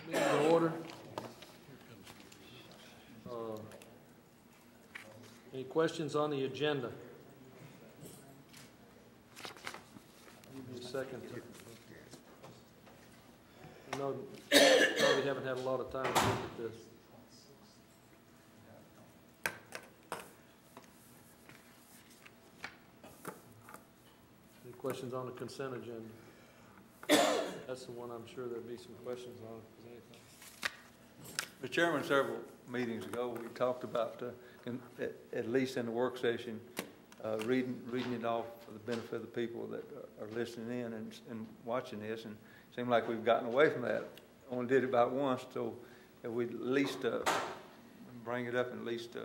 Meeting to order. Any questions on the agenda? Give me a second. I know probably haven't had a lot of time to look at this. Any questions on the consent agenda? That's the one I'm sure there'd be some questions on. If there's anything. Mr. Chairman, several meetings ago, we talked about, at least in the work session, reading it off for the benefit of the people that are listening in and watching this, and it seemed like we've gotten away from that. Only did it about once, so if we at least bring it up and at least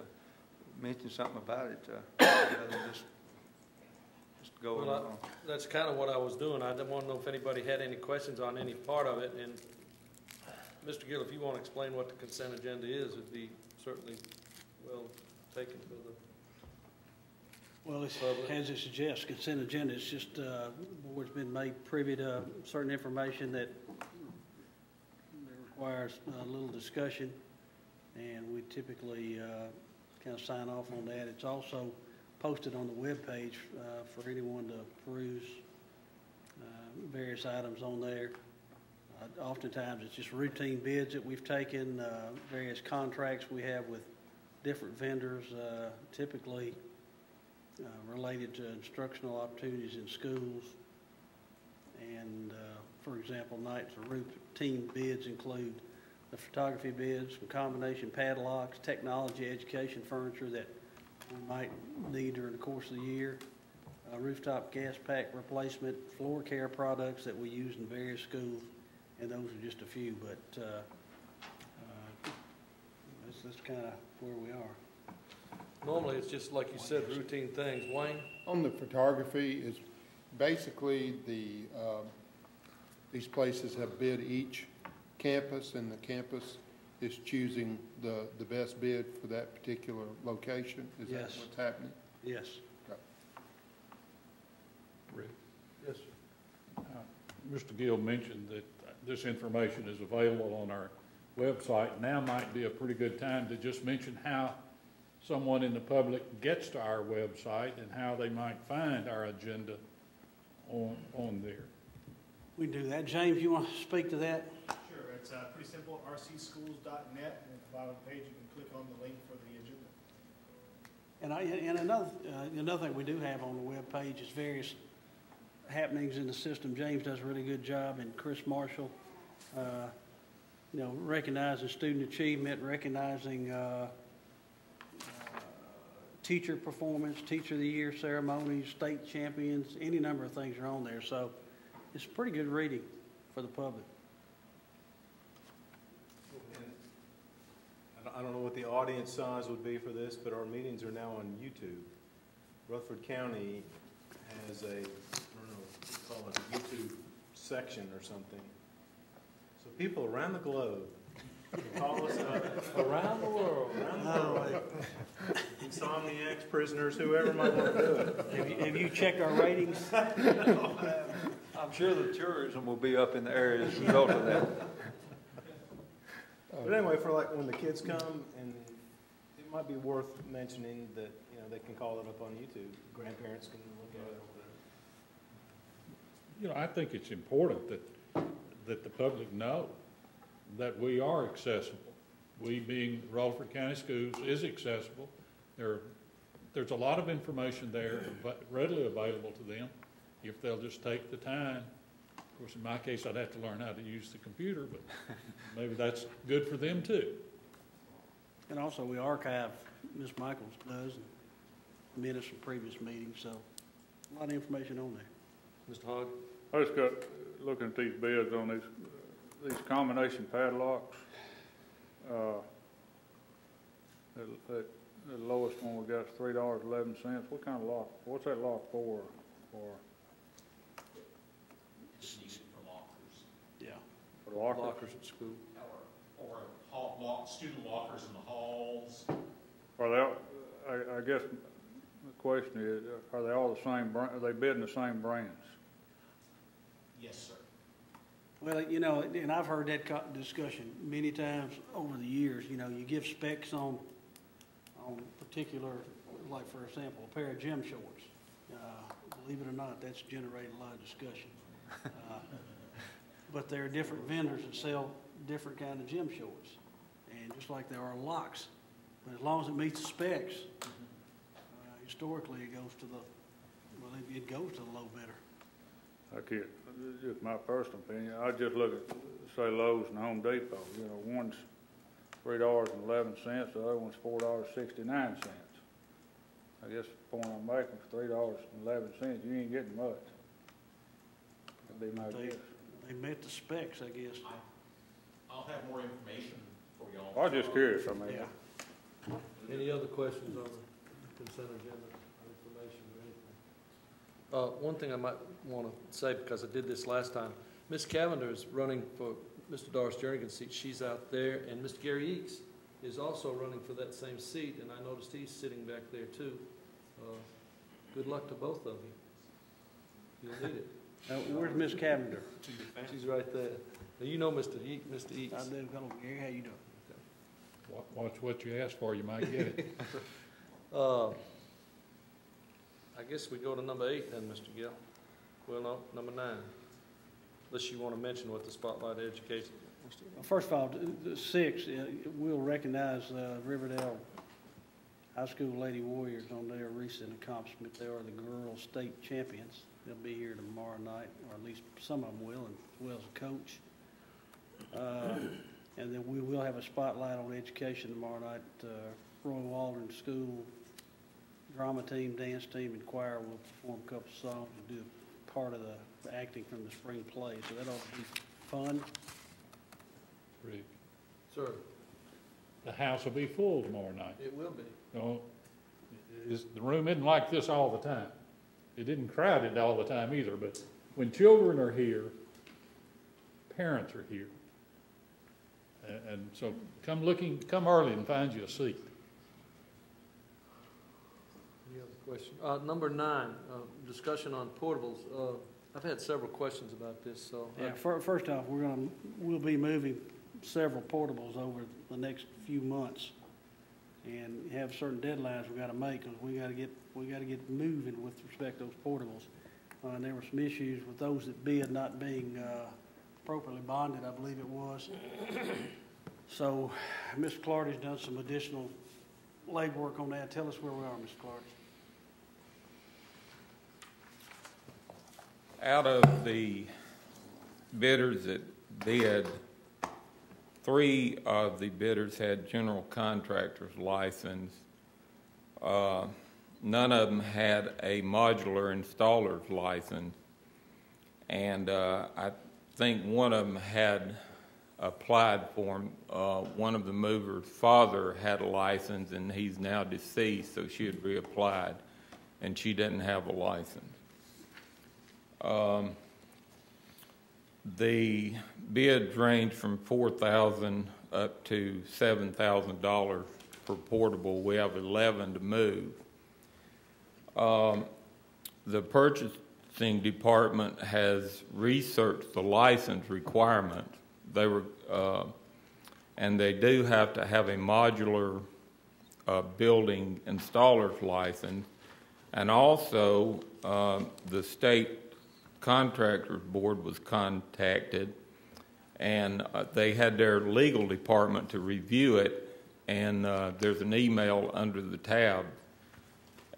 mention something about it, rather than just go along. That's kind of what I was doing. I didn't want to know if anybody had any questions on any part of it, and Mr. Gill, if you want to explain what the consent agenda is, it'd be certainly well taken for the Well, public. as it suggests, consent agenda is just the board's been made privy to certain information that requires a little discussion, and we typically kind of sign off on that. It's also posted on the web page for anyone to peruse various items on there. Oftentimes it's just routine bids that we've taken, various contracts we have with different vendors, typically related to instructional opportunities in schools. And for example, nights of routine bids include the photography bids, some combination padlocks, technology, education furniture that we might need during the course of the year, rooftop gas pack replacement, floor care products that we use in various schools, and those are just a few, but that's kind of where we are. Normally, it's just like you said, routine things. Wayne? On the photography, is basically these places have bid each campus, and the campus is choosing the best bid for that particular location? Is Yes. that what's happening? Yes. Okay. Rick? Yes, sir. Mr. Gill mentioned that this information is available on our website. Now might be a pretty good time to just mention how someone in the public gets to our website and how they might find our agenda on there. We can do that. James, you want to speak to that? Sure, it's pretty simple, rcschools.net, and at the bottom of the page you can click on the link for the agenda. And another thing we do have on the web page is various happenings in the system. James does a really good job, and Chris Marshall, recognizing student achievement, recognizing teacher performance, teacher of the year ceremonies, state champions, any number of things are on there. So it's pretty good reading for the public. I don't know what the audience size would be for this, but our meetings are now on YouTube. Rutherford County has I don't know, call it a YouTube section or something. So people around the globe can call us up. Around the world. Around the world. Insomniacs, prisoners, whoever might want to do it. Have you checked our ratings? I'm sure the tourism will be up in the area as a result of that. But anyway, for like when the kids come, and it might be worth mentioning that they can call it up on YouTube. Grandparents can look at it. I think it's important that the public know that we are accessible. We, being Rutherford County Schools, is accessible. There's a lot of information there readily available to them if they'll just take the time. Of course, in my case, I'd have to learn how to use the computer, but maybe that's good for them too. And also we archive, Ms. Michaels does, minutes from previous meetings, so a lot of information on there. Mr. Hogg? I just got looking at these bids on these combination padlocks. The lowest one we got is $3.11. What kind of lock? What's that lock for? Just use it for lockers. Yeah. For lockers? Lockers at school. Or student lockers in the halls. Well, I guess the question is, are they all the same brand? Are they bidding the same brands? Yes, sir. Well, you know, and I've heard that discussion many times over the years. You know, you give specs on particular, like for example, a pair of gym shorts. Believe it or not, that's generated a lot of discussion. But there are different vendors that sell different kind of gym shorts, and just like there are locks. But as long as it meets the specs, historically it goes to the it goes to the low bidder. I can't, just my personal opinion, I just look at, say, Lowe's and Home Depot. You know, one's $3.11, the other one's $4.69. I guess the point I'm making, for $3.11, you ain't getting much. That'd be my guess. They met the specs, I guess. I'll have more information for y'all. I was just curious, I mean. Yeah. Any other questions on the consent agenda, information or anything? One thing I might want to say, because I did this last time, Ms. Cavender is running for Mr. Doris Jernigan's seat. She's out there, and Mr. Gary Eakes is also running for that same seat, and I noticed he's sitting back there too. Good luck to both of you. You'll need it. Where's Miss Cavender? She's right there. Now, you know Mr. Eakes. I do. Hello, Gary. How you doing? Watch what you ask for, you might get it. I guess we go to number 8 then, Mr. Gill. Well, no, number 9. Unless you want to mention what the Spotlight Education. First of all, the 6, we'll recognize Riverdale High School Lady Warriors on their recent accomplishment. They are the girls' state champions. They'll be here tomorrow night, or at least some of them will, as well as a coach. And then we will have a spotlight on education tomorrow night. Roy Waldron School drama team, dance team, and choir will perform a couple songs and do part of the acting from the spring play. So that ought to be fun. Rick, Sir, the house will be full tomorrow night. it will be. No, the room isn't like this all the time. It isn't crowded all the time either, but when children are here, parents are here. And so come early and find you a seat. Any other question? Number 9, discussion on portables. I've had several questions about this, so. Yeah, first off, we'll be moving several portables over the next few months, and have certain deadlines we got to make, because we got to get moving with respect to those portables. And there were some issues with those that bid not being appropriately bonded, I believe it was. So, Mr. Clardy's done some additional legwork on that. Tell us where we are, Mr. Clardy. Out of the bidders that bid, 3 of the bidders had general contractor's license. None of them had a modular installer's license. And I think one of them had applied for him. One of the movers' father had a license, and he's now deceased, so she had reapplied, and she didn't have a license. The bids range from $4,000 up to $7,000 per portable. We have 11 to move. The purchasing department has researched the license requirements. And they do have to have a modular building installer's license, and also the state contractors board was contacted, and they had their legal department to review it, and there's an email under the tab,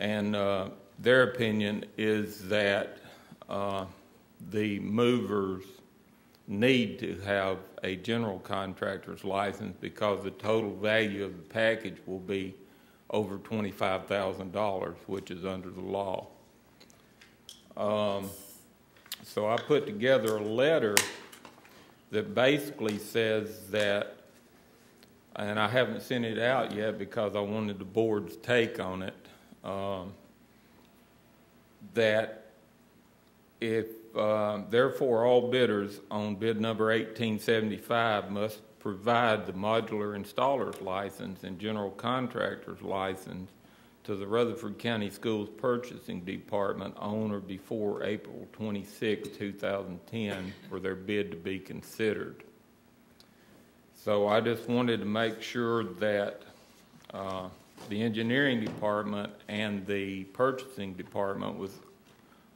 and their opinion is that the movers need to have a general contractor's license because the total value of the package will be over $25,000, which is under the law. So I put together a letter that basically says that, and I haven't sent it out yet because I wanted the board's take on it, that if therefore all bidders on bid number 1875 must provide the modular installer's license and general contractor's license to the Rutherford County Schools Purchasing Department on or before April 26, 2010 for their bid to be considered. So I just wanted to make sure that the engineering department and the purchasing department was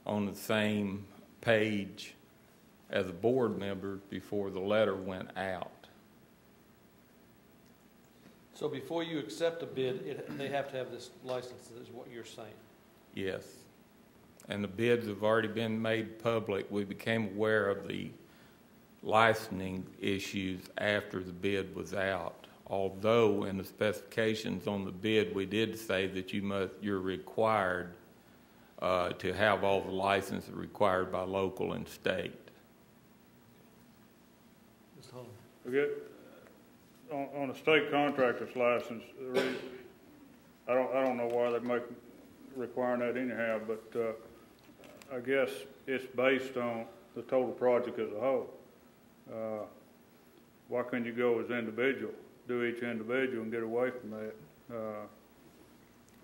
on the same page as a board member before the letter went out. So before you accept a bid, they have to have this license, is what you're saying? Yes. And the bids have already been made public. We became aware of the licensing issues after the bid was out. Although in the specifications on the bid, we did say that you're required to have all the licenses required by local and state. Mr. Holland. Okay. On a state contractor's license, I don't know why they make requiring that anyhow, but I guess it's based on the total project as a whole. Why couldn't you go as individual, do each individual and get away from that?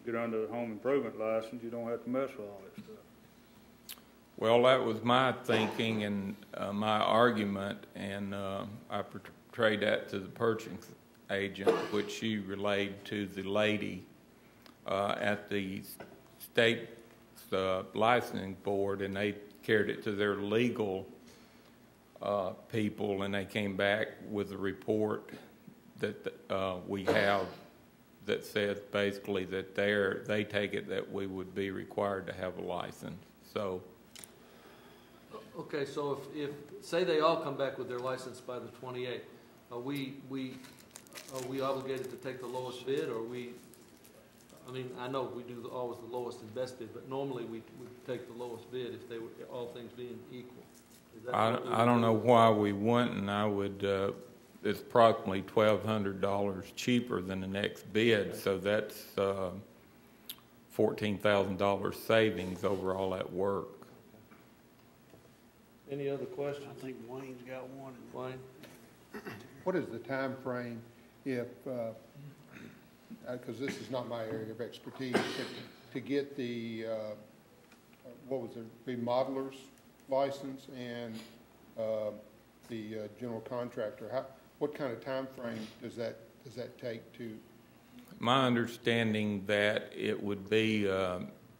Get under the home improvement license, you don't have to mess with all that stuff. Well, that was my thinking and my argument, and I portrayed that to the purchasing agent, which she relayed to the lady at the state licensing board, and they carried it to their legal people, and they came back with a report that we have that says basically that they take it that we would be required to have a license. So. Okay, so if say they all come back with their license by the 28th, are we obligated to take the lowest bid, or I mean, I know we do always the lowest and best bid, but normally we take the lowest bid if they were, all things being equal. I don't know why we wouldn't. I would. It's approximately $1,200 cheaper than the next bid, okay. So that's $14,000 savings over all that work. Any other questions? I think Wayne's got one. Wayne? What is the time frame if, because this is not my area of expertise, to get the, what was it, the modeler's license and the general contractor? What kind of time frame does that take to? My understanding that it would be,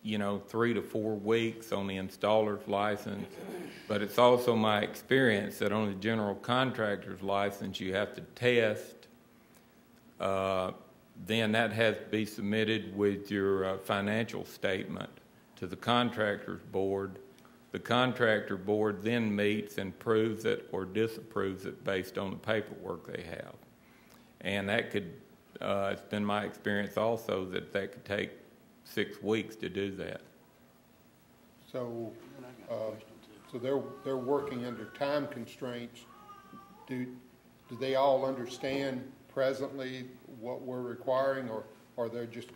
3 to 4 weeks on the installer's license, but it's also my experience that on the general contractor's license you have to test. Then that has to be submitted with your financial statement to the contractor's board. The contractor board then meets and proves it or disapproves it based on the paperwork they have. And that could, it's been my experience also that could take 6 weeks to do that. So, so they're working under time constraints. Do they all understand presently what we're requiring, or are they just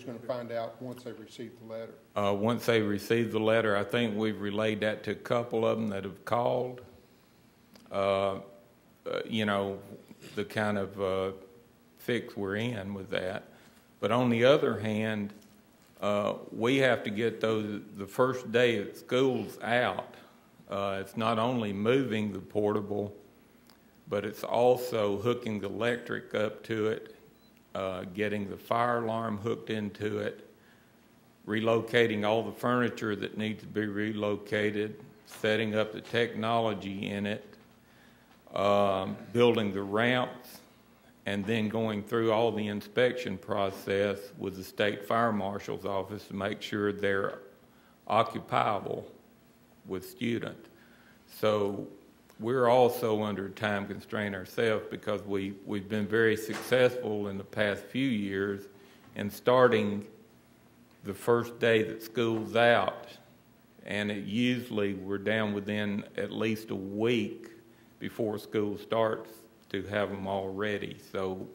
going to find out once they receive the letter? Once they receive the letter, I think we've relayed that to a couple of them that have called. The kind of fix we're in with that. But on the other hand, we have to get the first day of school's out. It's not only moving the portable, but it's also hooking the electric up to it, getting the fire alarm hooked into it, relocating all the furniture that needs to be relocated, setting up the technology in it, building the ramps, and then going through all the inspection process with the state fire marshal's office to make sure they're occupiable with students. So we're also under time constraint ourselves because we've been very successful in the past few years in starting the first day that school's out, and it usually we're down within at least a week before school starts to have them all ready. So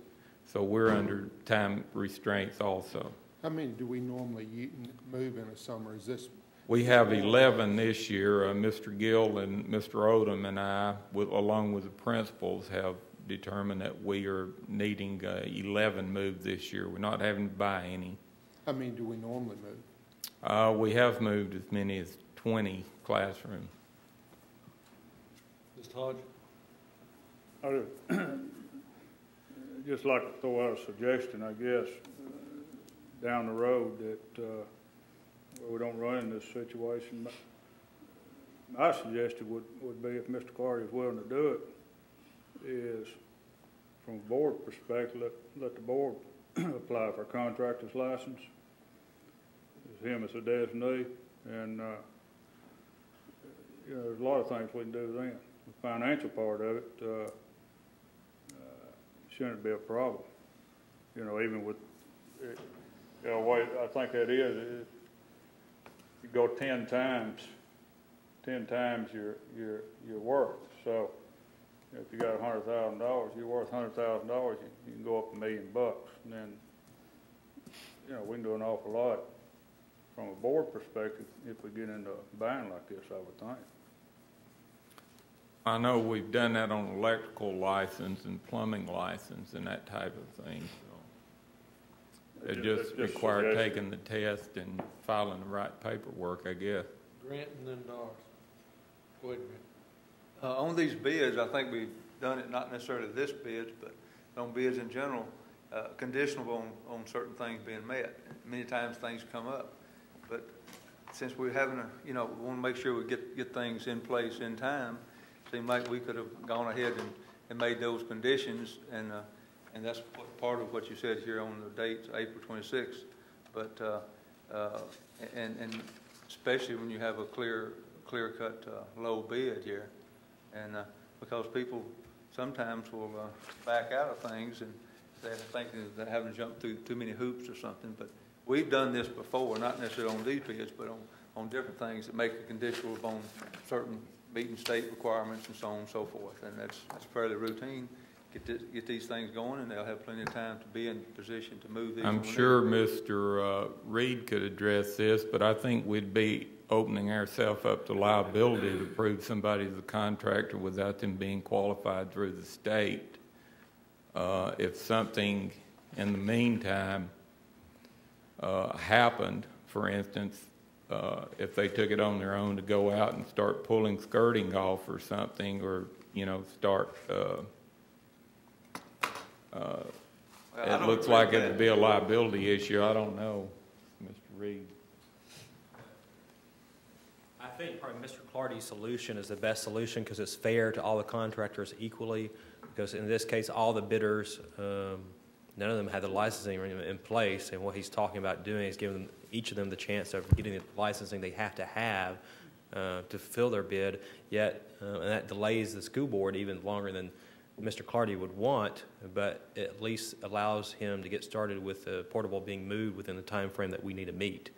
we're under time restraints also. How many do we normally move in a summer? Is this? We have 11 this year. Mr. Gill and Mr. Odom and I, along with the principals, have determined that we are needing 11 moved this year. We're not having to buy any. How many do we normally move? We have moved as many as 20 classrooms. Mr. Hodge? I would just like to throw out a suggestion, I guess, down the road that we don't run into this situation. My suggestion would be, if Mr. Clardy is willing to do it, is from a board perspective, let the board apply for a contractor's license. It's him as a designee, and you know, there's a lot of things we can do then. The financial part of it shouldn't be a problem. You know, even with, you know, what I think that is you go 10 times your worth. So if you got $100,000, you're worth $100,000. You can go up $1 million, and then you know we can do an awful lot from a board perspective if we get into a bind like this. I would think. I know we've done that on electrical license and plumbing license and that type of thing. So it just required taking the test and filing the right paperwork, I guess. Grant and then Doris. Go ahead, Grant. On these bids, I think we've done it, not necessarily this bids, but on bids in general, conditional on certain things being met. Many times things come up, but since we're having we want to make sure we get things in place in time. Seemed like we could have gone ahead and made those conditions, and that's part of what you said here on the date, April 26th. But and especially when you have a clear-cut low bid here, and because people sometimes will back out of things and they're thinking that they haven't jumped through too many hoops or something. But we've done this before, not necessarily on these bids, but on different things that make it conditional upon certain meeting state requirements and so on and so forth, and that's fairly routine. Get these things going, and they'll have plenty of time to be in position to move these. I'm sure Mr. Reed could address this, but I think we'd be opening ourselves up to liability to prove somebody's a contractor without them being qualified through the state. If something in the meantime happened, for instance, if they took it on their own to go out and start pulling skirting off or something, or start it looks like it would be a liability issue. I don't know, Mr. Reed. I think probably Mr. Clardy's solution is the best solution because it's fair to all the contractors equally. Because in this case, all the bidders, none of them had the licensing in place, and what he's talking about doing is giving each of them the chance of getting the licensing they have to fulfill their bid. Yet, and that delays the school board even longer than Mr. Clardy would want, but at least allows him to get started with the portable being moved within the time frame that we need to meet.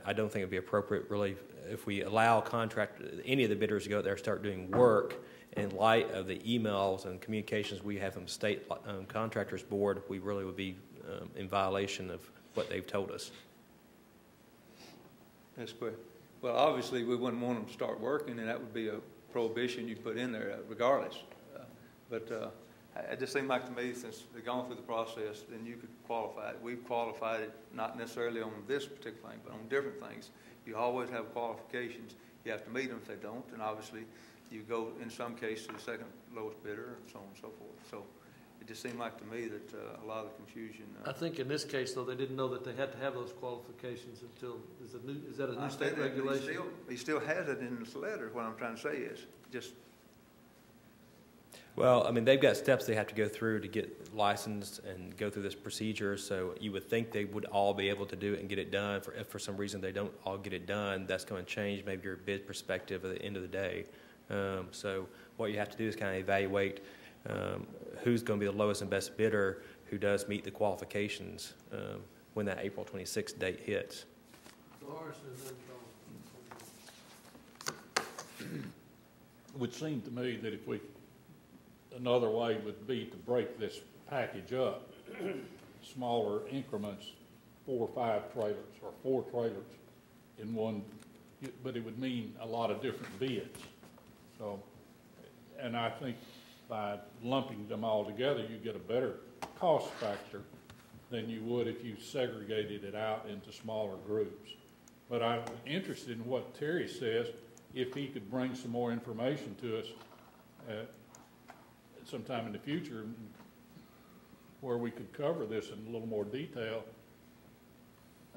I don't think it would be appropriate, really, if we allow any of the bidders to go out there and start doing work in light of the emails and communications we have from the state contractors board. We really would be in violation of what they've told us. That's correct. Well, obviously, we wouldn't want them to start working, and that would be a prohibition you put in there regardless. But it just seemed like to me, since they've gone through the process, then you could qualify it. We've qualified it not necessarily on this particular thing, but on different things. You always have qualifications. You have to meet them. If they don't, and obviously you go, in some cases, to the second lowest bidder, and so on and so forth. So it just seemed like to me that a lot of the confusion. I think in this case, though, they didn't know that they had to have those qualifications until, is that a new state regulation? He still has it in his letter. What I'm trying to say is just. Well, I mean, they've got steps they have to go through to get licensed and go through this procedure, so you would think they would all be able to do it and get it done. If for some reason they don't all get it done, that's going to change maybe your bid perspective at the end of the day. So what you have to do is kind of evaluate who's going to be the lowest and best bidder who does meet the qualifications when that April 26th date hits. It would seem to me that if another way would be to break this package up, smaller increments, 4 or 5 trailers or 4 trailers in one, but it would mean a lot of different bids. So, and I think by lumping them all together, you get a better cost factor than you would if you segregated it out into smaller groups. But I'm interested in what Terry says, if he could bring some more information to us sometime in the future where we could cover this in a little more detail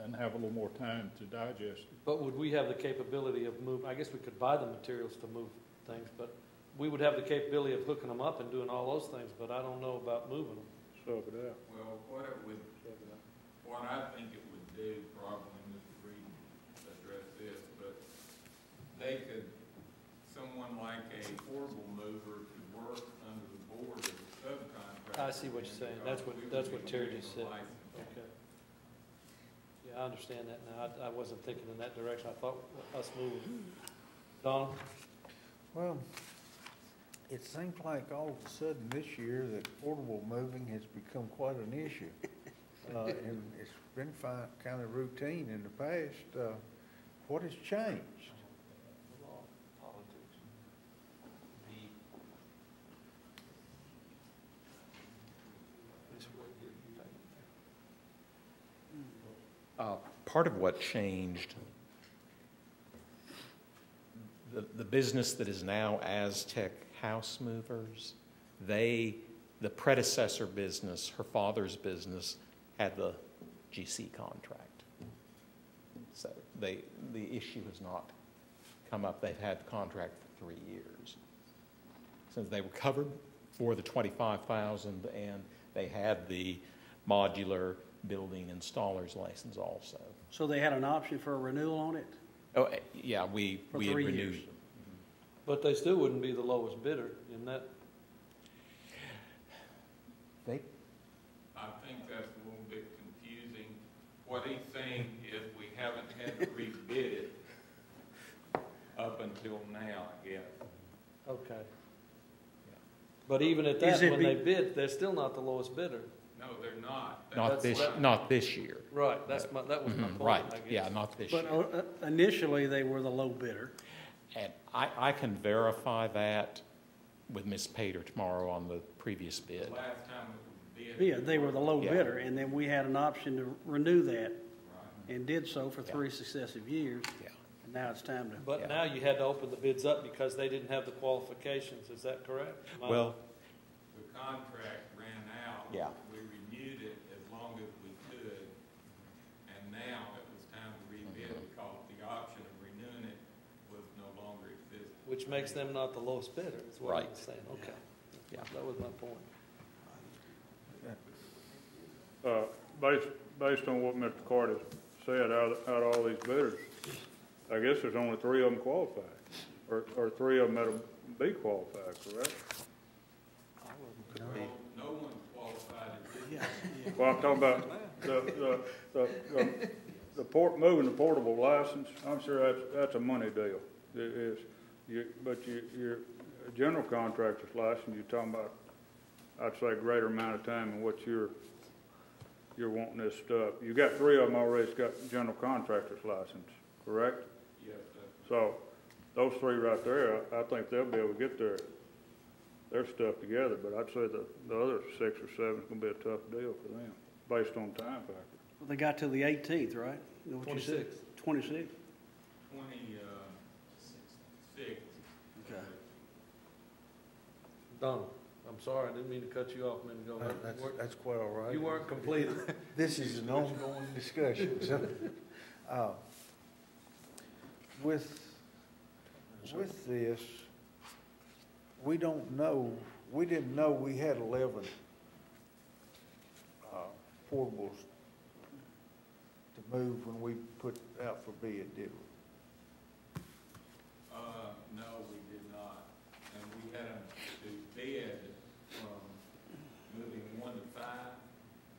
and have a little more time to digest it. But would we have the capability of move, I guess we could buy the materials to move things, but we would have the capability of hooking them up and doing all those things, but I don't know about moving them. Sub it out. Well, what I think it would do, probably, Mr. Reed address this, but they could, someone like a portable mover could work under the board as a subcontractor. I see what you're saying. That's what Terry just said. Okay. Yeah, I understand that now. I wasn't thinking in that direction. I thought us moving. Don? Well, it seems like all of a sudden this year that portable moving has become quite an issue. And it's been kind of routine in the past. What has changed? Part of what changed, the business that is now Aztec House Movers, the predecessor business, her father's business, had the GC contract. So the issue has not come up. They've had the contract for 3 years. Since they were covered for the $25,000 and they had the modular building installer's license also. So they had an option for a renewal on it? Oh, yeah, we had 3 renewed. years. But they still wouldn't be the lowest bidder in that. I think that's a little bit confusing. What he's saying is we haven't had to rebid it up until now, I guess. Okay. But even at that, when they bid, they're still not the lowest bidder. No, they're not. Not this year. Right, that was my point, Right, I guess. yeah, not this year. But initially, they were the low bidder. And I can verify that with Ms. Pater tomorrow on the previous bid. Last time it was bid. Yeah, they were the low Yeah. bidder, and then we had an option to renew that, and did so for 3 successive years. Yeah. And now it's time to. But now you had to open the bids up because they didn't have the qualifications, is that correct? Well, The contract ran out. Yeah. We renewed it as long as we could, and now it was time to rebid because the option of renewing it was no longer existing. Which makes them not the lowest bidder, is what I Right. was saying, okay. Yeah. That was my point. Based on what Mr. Carter said, out of all these bidders, I guess there's only 3 of them qualified, or 3 of them that'll be qualified, correct? No one qualified at this. Well, I'm talking about moving the portable license. I'm sure that's a money deal. It is. But your general contractor's license, you're talking about, I'd say, a greater amount of time than what you're wanting this stuff. You got 3 of them already that's got general contractor's license, correct? Yes, So those 3 right there, I think they'll be able to get their stuff together, but I'd say the other 6 or 7 is going to be a tough deal for them, based on time factor. Well, they got till the 18th, right? Is that what you said? 26. 26. Okay. Donald, I'm sorry, I didn't mean to cut you off a minute ago. That's quite all right. You weren't completed. This is an ongoing discussion, so, with this, we didn't know we had 11 portables to move when we put out for bid, did we? No, we did not. And we had them to bid from moving 1 to 5,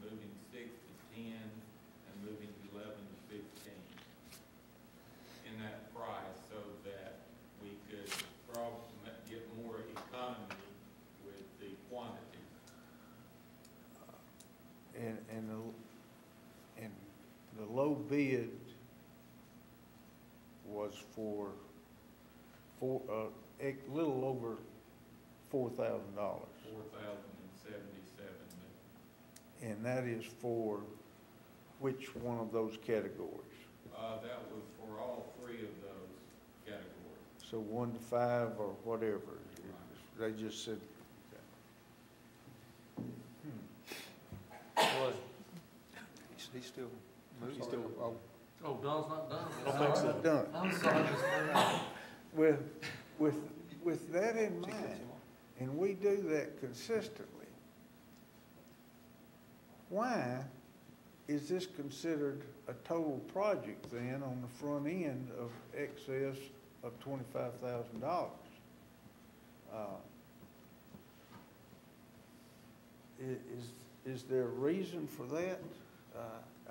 moving 6 to 10, and moving 11 to 15 in that price so that we could probably get more economy with the quantity. And the low bid was for a little over $4,000. 4,077. And that is for which one of those categories? That was for all three of those categories. So 1 to 5 or whatever? They just said, What? He's still moving. He's still, Oh, Don's not done. I don't think so. not done. I'm sorry, Mr. Mayor. With that in mind, and we do that consistently, why is this considered a total project then on the front end of excess of $25,000? Is there a reason for that?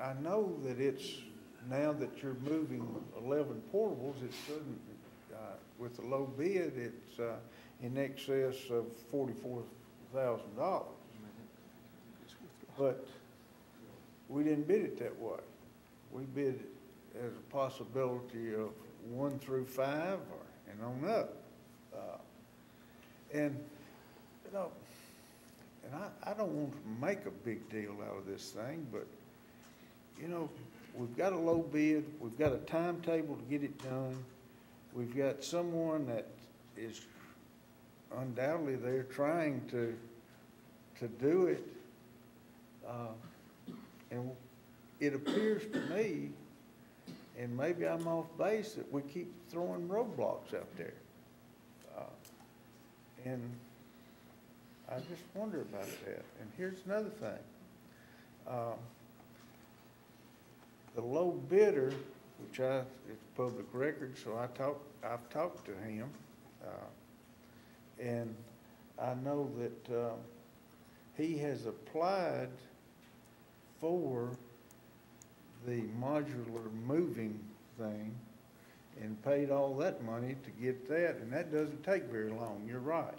I know that it's, now that you're moving 11 portables, it shouldn't, with the low bid, it's in excess of $44,000. But we didn't bid it that way. We bid it as a possibility of 1 through 5 and on up. And, you know, and I don't want to make a big deal out of this thing, but, you know, we've got a low bid, we've got a timetable to get it done, we've got someone that is undoubtedly there trying to do it, and it appears to me, and maybe I'm off base, that we keep throwing roadblocks out there. And I just wonder about that. And here's another thing. The low bidder, which it's public record, so I've talked to him, and I know that he has applied for the modular moving thing and paid all that money to get that, and that doesn't take very long, you're right.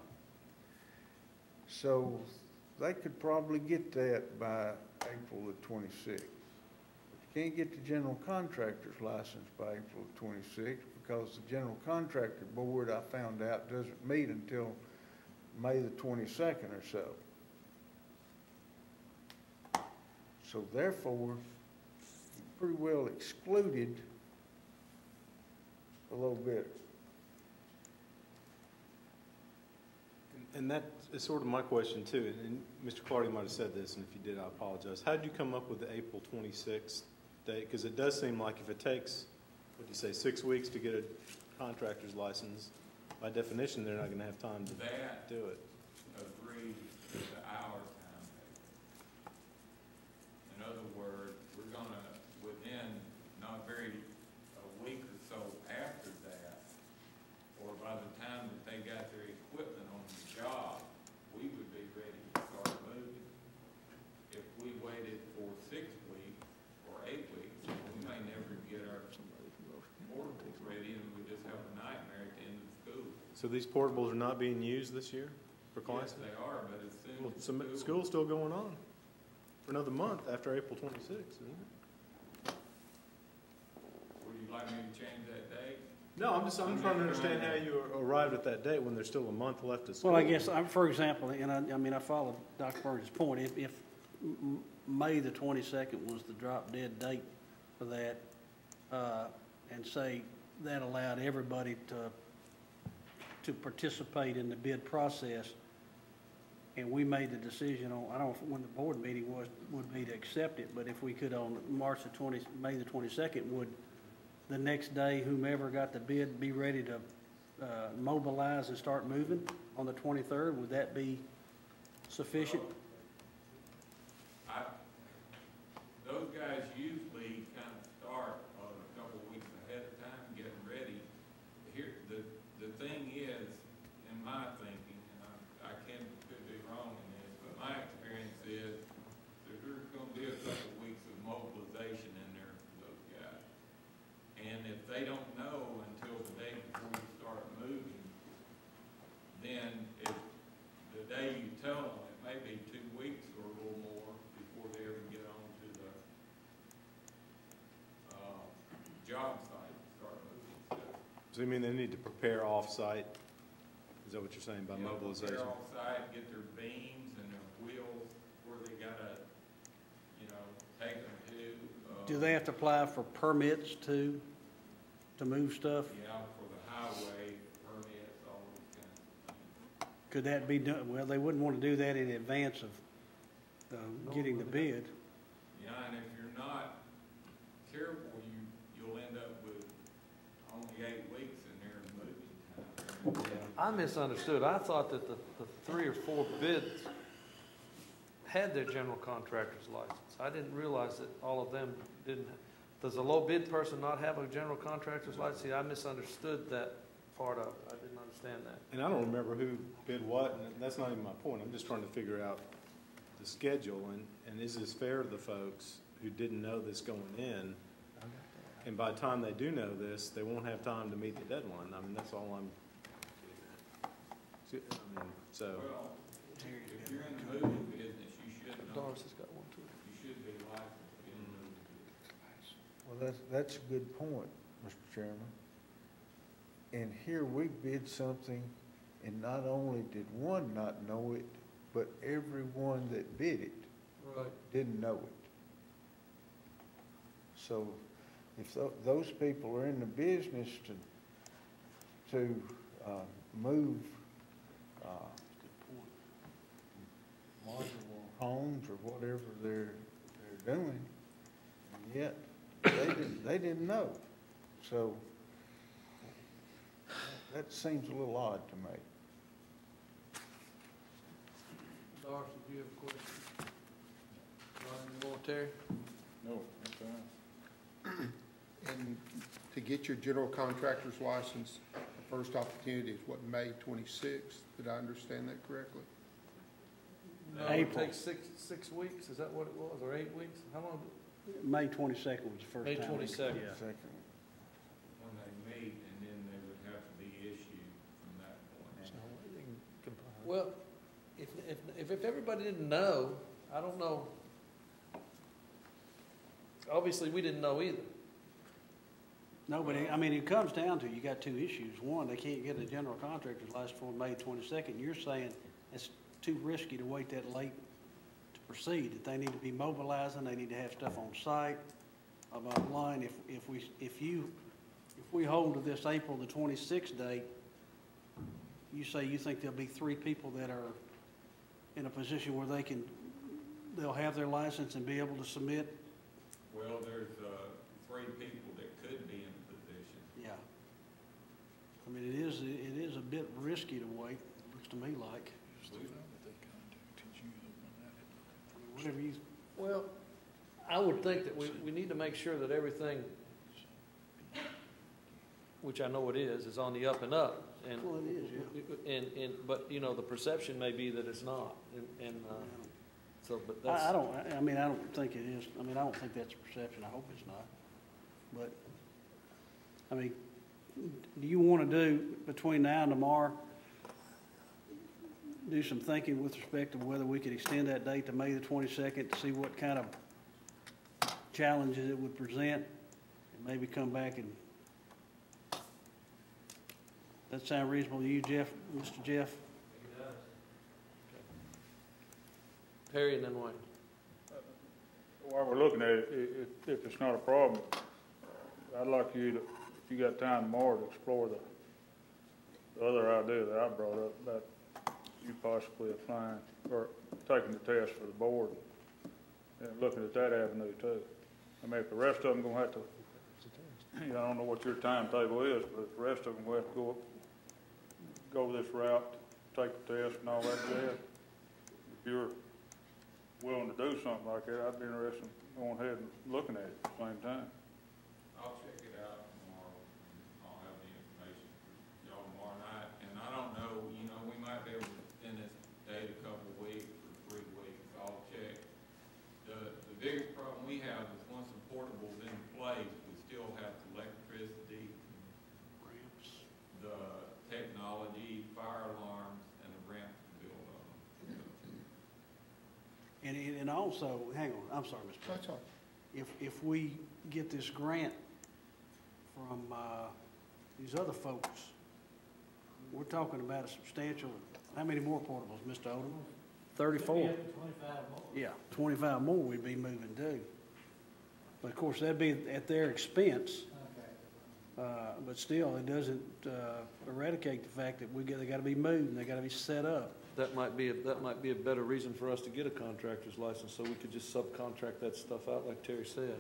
So they could probably get that by April the 26th. But you can't get the general contractor's license by April the 26th because the general contractor board, I found out, doesn't meet until May the 22nd or so. So therefore, you pretty well excluded a low bidder. and that is sort of my question too, and Mr. Clardy might have said this, and if you did, I apologize. How did you come up with the April 26th date? Because it does seem like if it takes, what do you say, 6 weeks to get a contractor's license, by definition, they're not going to have time to do it. Agrees to our timetable. In other words, we're going to, within not very a week or so after that, or by the time that they got their equipment on the job, we would be ready to start moving. If we waited for 6 weeks or 8 weeks, we may never get our portables ready, and we just have a nightmare at the end of the school. So these portables are not being used this year for classes? Yes, they are, but as soon Well, as school's still going on for another month after April 26th, isn't it? Would you like me to change that date? No, I'm trying to understand how you arrived at that date when there's still a month left of school. Well, I guess, for example, and I mean, I follow Dr. Burns' point. If May the 22nd was the drop dead date for that, and say that allowed everybody to participate in the bid process, and we made the decision on, I don't know when the board meeting would be to accept it, but if we could on May the 22nd, would the next day, whomever got the bid be ready to mobilize and start moving on the 23rd? Would that be sufficient? Those guys usually kind of start a couple weeks ahead of time getting ready. Here, the thing is, in my thinking, and I could be wrong in this, but my experience is there's going to be a couple weeks of mobilization in there for those guys. And if they don't know until the day before you start moving, then if the day you tell them, it may be 2 weeks or a little more before they ever get on to the job site and start moving stuff. So you mean they need to prepare off-site? Is that what you're saying by Yeah, mobilization? prepare off-site, get their beams and their wheels where they gotta take them to. Do they have to apply for permits to move stuff? Yeah, for the highway permits, all those kinds of things. Could that be done, well, they wouldn't want to do that in advance of getting the bid. Yeah, and if you're not careful, you'll end up with only 8 weeks in there in moving time. I misunderstood. I thought that the 3 or 4 bids had their general contractor's license. I didn't realize that all of them didn't. Does a low bid person not have a general contractor's license? See, I misunderstood that part of it. I didn't understand that. And I don't remember who bid what, and that's not even my point. I'm just trying to figure out the schedule, and is this fair to the folks who didn't know this going in? And by the time they do know this, they won't have time to meet the deadline. I mean, that's all I'm, so. Well, if you're in the moving business, you should know. Doris has got one too. You should be licensed in the moving business. Well, that's a good point, Mr. Chairman. And here we bid something, and not only did one not know it, but everyone that bid it Right. didn't know it. So if those people are in the business to move modular homes or whatever they're doing, and yet they didn't know. So that seems a little odd to me. Doris, did you have a question? Any more, Terry? No, that's fine. And to get your general contractor's license, the first opportunity is what, May 26th? Did I understand that correctly? No, it takes six weeks. Is that what it was, or 8 weeks? How long? May 22nd was the first May time. 22nd. Yeah. Second. When they meet, and then they would have to be issued from that point. Well, if everybody didn't know, I don't know. Obviously, we didn't know either. No, but I mean, it comes down to, you got two issues. One, they can't get a general contractor's license for May 22nd. You're saying it's too risky to wait that late to proceed, that they need to be mobilizing, they need to have stuff on site, bottom line. If we hold to this April the 26th date, you say you think there'll be 3 people that are in a position where they'll have their license and be able to submit? Well, there's 3 people that could be in a position. Yeah. I mean, it is a bit risky to wait, looks to me like. Whatever you. Well, I would think that we need to make sure that everything, which I know it is on the up and up. And, Well, it is, yeah. But, you know, the perception may be that it's not. So, but that's. I don't think it is. I mean, I don't think that's a perception. I hope it's not. But, I mean, do you want to do, between now and tomorrow, do some thinking with respect to whether we could extend that date to May the 22nd to see what kind of challenges it would present, and maybe come back and, that sound reasonable to you, Jeff, Mr. Jeff? It does. Perry and then Wayne. While we're looking at it, if it's not a problem, I'd like you to, if you got time tomorrow, to explore the other idea that I brought up about you possibly applying or taking the test for the board and looking at that avenue too. I mean, if the rest of them gonna have to, I don't know what your timetable is, but if the rest of them will have to go this route, take the test and all that jazz, if you're willing to do something like that, I'd be interested in going ahead and looking at it at the same time. I'll check it out tomorrow, and I'll have the information for y'all tomorrow night. And I don't know, you know, we might be able to extend this date a couple of weeks or 3 weeks. I'll check. The biggest problem we have is once the portable's in place, we still have the electricity, Ramps. the technology, fire alarms, and the ramps to build on them. And also, hang on, I'm sorry, Mr. President. That's all. If we get this grant from these other folks, we're talking about a substantial, how many more portables, Mr. Odom? 34? 25 more. Yeah, 25 more we'd be moving to. But of course, that'd be at their expense. But still, it doesn't eradicate the fact that they gotta be moved and they gotta be set up. That might be a better reason for us to get a contractor's license, so we could just subcontract that stuff out like Terry said.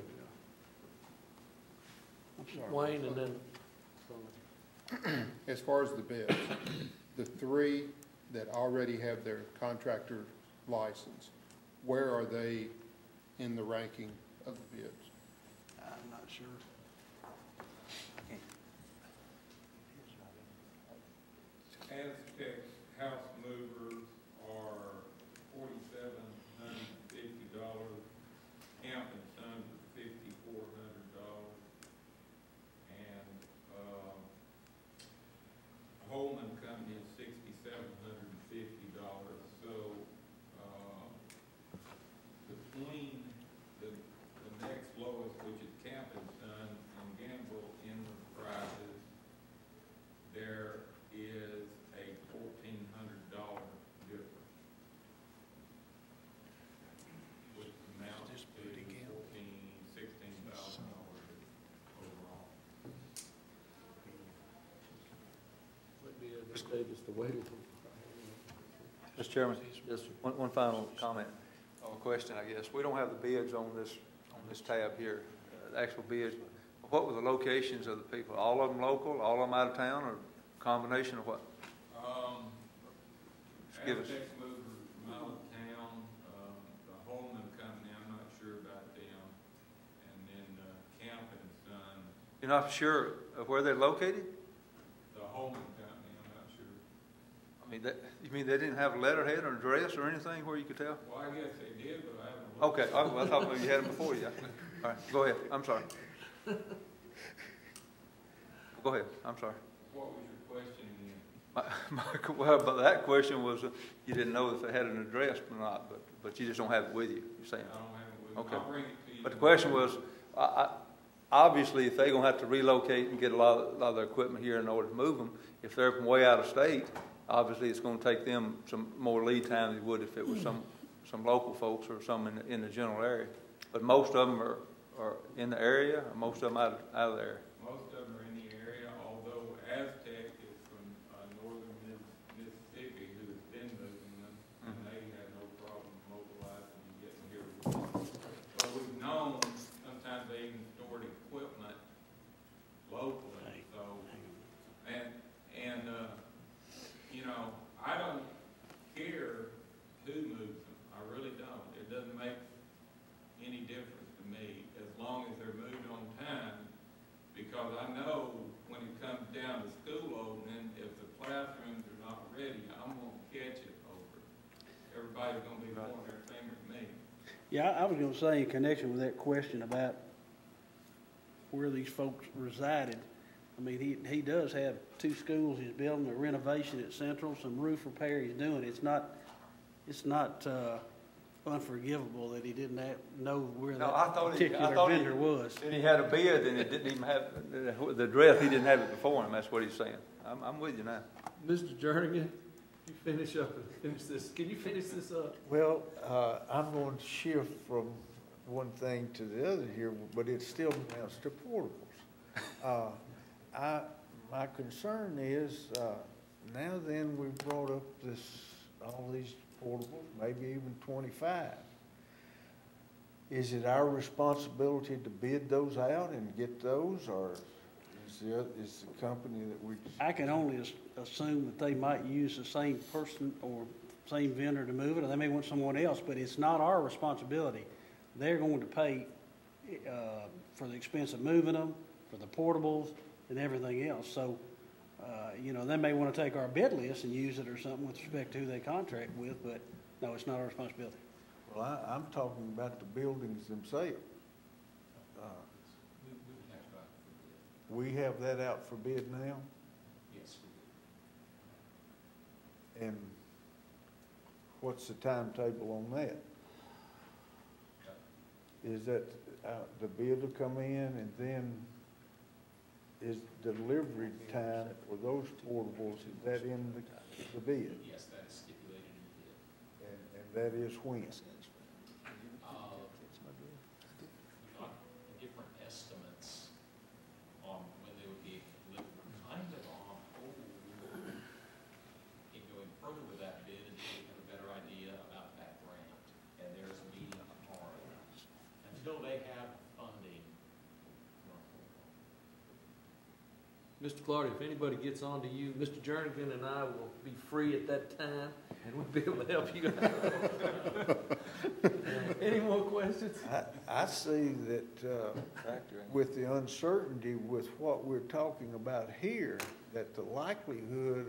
I'm sorry. Wayne, and then, As far as the bids, the three that already have their contractor license, where are they in the ranking of the bids? I'm not sure. Aztec house movers are $4,750. Camp and Sons is $5,400. And Holman Company is $6,750. So between the next lowest, which is Camp and Sons, and Gamble in the prices, there is a $1,400 difference, which amounts to $16,000 overall. might be a mistake just to wait a little. Mr. Chairman, Yes, sir. one final comment, or question, I guess. We don't have the bids on this tab here, the actual bids. What were the locations of the people? All of them local, all of them out of town, or combination of what? Give us- Aztec movers from out of town, the Holman Company, I'm not sure about them, and then Camp and Son, You're not sure of where they're located? the Holman Company, I'm not sure. I mean, you mean they didn't have a letterhead or address or anything where you could tell? Well, I guess they did, but I haven't looked. Okay, I thought maybe you had them before you. All right, go ahead, I'm sorry. Go ahead, I'm sorry. What was your question again? Well, but that question was, you didn't know if they had an address or not, but you just don't have it with you, you're saying? I don't have it with me. Okay. I'll bring it to you. But the question was, obviously, if they're gonna have to relocate and get a lot of their equipment here in order to move them, if they're from way out of state, obviously, it's gonna take them some more lead time than it would if it was some local folks or some in the general area. But most of them are in the area, or most of them out of the area. Most of them are in the area, although Aztec is from northern Mississippi, who has been moving them, and they have no problem mobilizing and getting here. But we've known sometimes they even stored equipment locally, so, and you know, I don't care who moves them, I really don't. It doesn't make any difference to me, as long as they're moved on time, because I know when it comes down to school opening, if the classrooms are not ready, I'm gonna catch it over. Everybody's gonna be pointing their finger at me. Yeah, I was gonna say in connection with that question about where these folks resided, I mean, he does have 2 schools, he's building a renovation at Central, some roof repair he's doing. It's not unforgivable that he didn't know where that particular vendor was. And he had a bid and it didn't even have, the address, he didn't have it before him, that's what he's saying. I'm with you now. Mr. Jernigan, you finish up and finish this. Can you finish this up? Well, I'm going to shift from one thing to the other here, but it still amounts to portables. My concern is, now then we've brought up all these portables, maybe even 25. Is it our responsibility to bid those out and get those, or is the company that we? I can only assume that they might use the same person or same vendor to move it, or they may want someone else, but it's not our responsibility. They're going to pay for the expense of moving them, for the portables, and everything else. So, you know, they may want to take our bid list and use it or something with respect to who they contract with, but no, it's not our responsibility. Well, I'm talking about the buildings themselves. We have that out for bid now? Yes. And what's the timetable on that? Is that the bid will come in and then is delivery time for those portables, is that in the bid? Yes, that is stipulated in the bid. And that is when? until they have funding. Mr. Clardy, if anybody gets on to you, Mr. Jernigan and I will be free at that time, and we'll be able to help you out. Any more questions? I see that, with the uncertainty with what we're talking about here, that the likelihood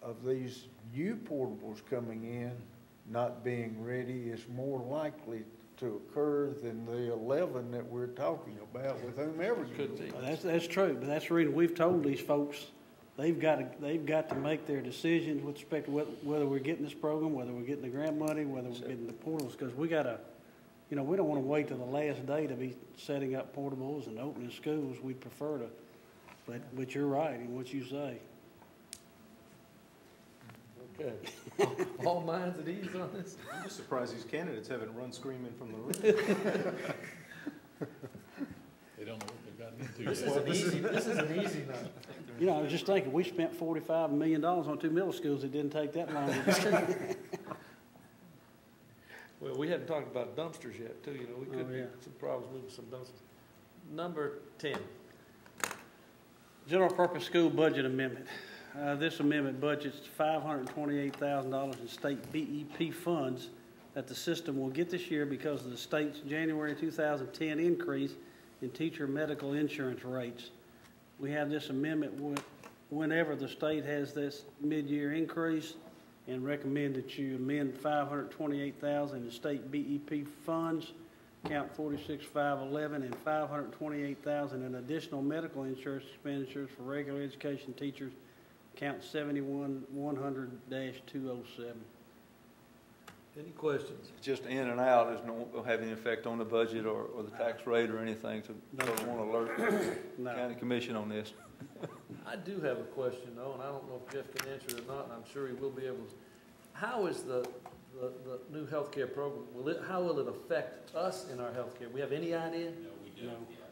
of these new portables coming in not being ready is more likely to occur than the 11 that we're talking about with whomever. Could be. Well, that's true, but that's the reason we've told these folks, they've got to make their decisions with respect to whether we're getting this program, whether we're getting the grant money, whether we're getting the portables, because we gotta, we don't want to wait till the last day to be setting up portables and opening schools. We'd prefer to, but you're right in what you say. Okay. All minds at ease on this? I'm just surprised these candidates haven't run screaming from the room. They don't know what they've gotten into yet. This is an easy night. I was just thinking, we spent $45 million on 2 middle schools. It didn't take that long. Well, we hadn't talked about dumpsters yet, too. We could have some problems moving some dumpsters. Number 10. General purpose school budget amendment. This amendment budgets $528,000 in state BEP funds that the system will get this year because of the state's January 2010 increase in teacher medical insurance rates. We have this amendment whenever the state has this mid-year increase, and recommend that you amend $528,000 in state BEP funds, count 46511, and $528,000 in additional medical insurance expenditures for regular education teachers, count 71100-207. Any questions? Just in and out, there's no have any effect on the budget or the tax rate or anything, so don't want to alert the county commission on this. I do have a question, though, and I don't know if Jeff can answer it or not, and I'm sure he will be able to. How is the new health care program, how will it affect us in our health care? We have any idea? No, we don't yet.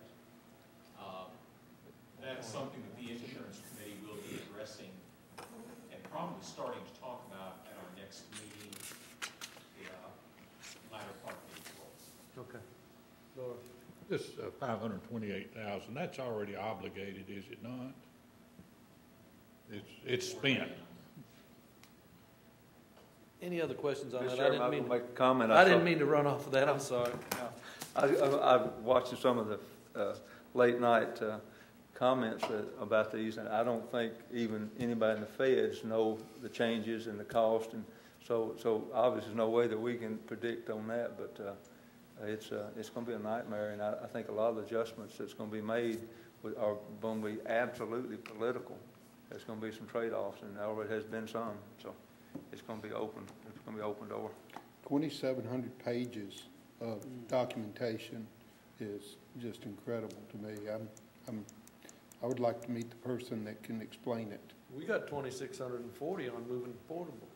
That's something that the insurance committee will be addressing and probably starting to talk about at our next meeting, the latter part of April. Okay. Laura. This $528,000, that's already obligated, is it not? It's spent. Any other questions on Mr. that? Chairman, I didn't make a comment. I didn't mean to run off of that. I'm sorry. I've watched some of the late night comments about these, and I don't think even anybody in the feds know the changes and the cost, and so obviously there's no way that we can predict on that, but it's going to be a nightmare, and I think a lot of the adjustments that's going to be made are going to be absolutely political. There's going to be some trade-offs, and there already has been some, so it's going to be open. It's going to be open door. 2,700 pages of documentation is just incredible to me. I would like to meet the person that can explain it. We got 2,640 on moving portable.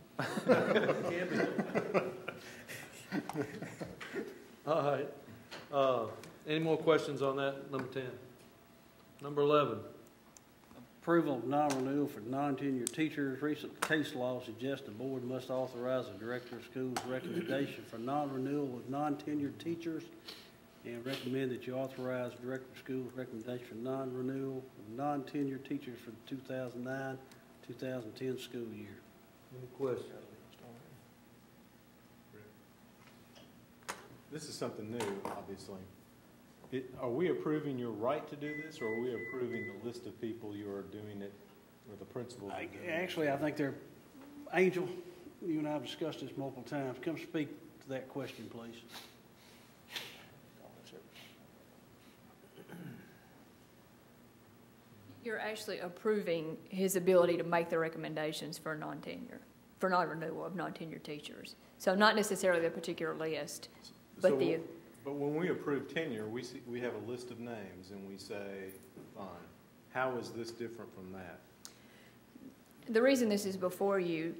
Can't be. All right. Any more questions on that? Number 10. Number 11. Approval of non-renewal for non-tenured teachers. Recent case law suggests the board must authorize the director of schools' recommendation for non-renewal of non-tenured teachers, and recommend that you authorize the director of schools' recommendation for non-renewal of non-tenured teachers for the 2009-2010 school year. Any questions? This is something new, obviously. Are we approving your right to do this, or are we approving the list of people you are doing it, or the principals? Actually, I think they're, Angel, you and I have discussed this multiple times. Come speak to that question, please. You're actually approving his ability to make the recommendations for non-renewal of non-tenured teachers. So not necessarily the particular list, but But when we approve tenure, we have a list of names and we say, fine. How is this different from that? The reason this is before you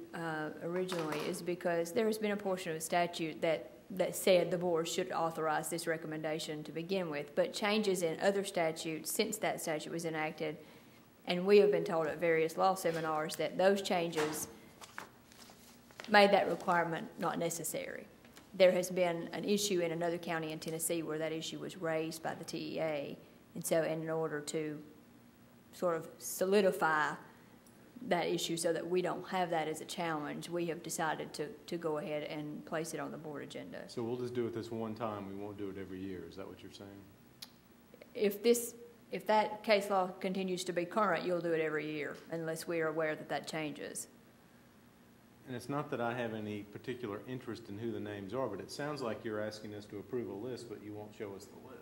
originally is because there has been a portion of a statute that said the board should authorize this recommendation to begin with, but changes in other statutes since that statute was enacted, and we have been told at various law seminars that those changes made that requirement not necessary. there has been an issue in another county in Tennessee where that issue was raised by the TEA. And so in order to sort of solidify that issue so that we don't have that as a challenge, we have decided to go ahead and place it on the board agenda. So we'll just do it this one time, we won't do it every year, is that what you're saying? If that case law continues to be current, you'll do it every year unless we are aware that that changes. And it's not that I have any particular interest in who the names are, but it sounds like you're asking us to approve a list, but you won't show us the list.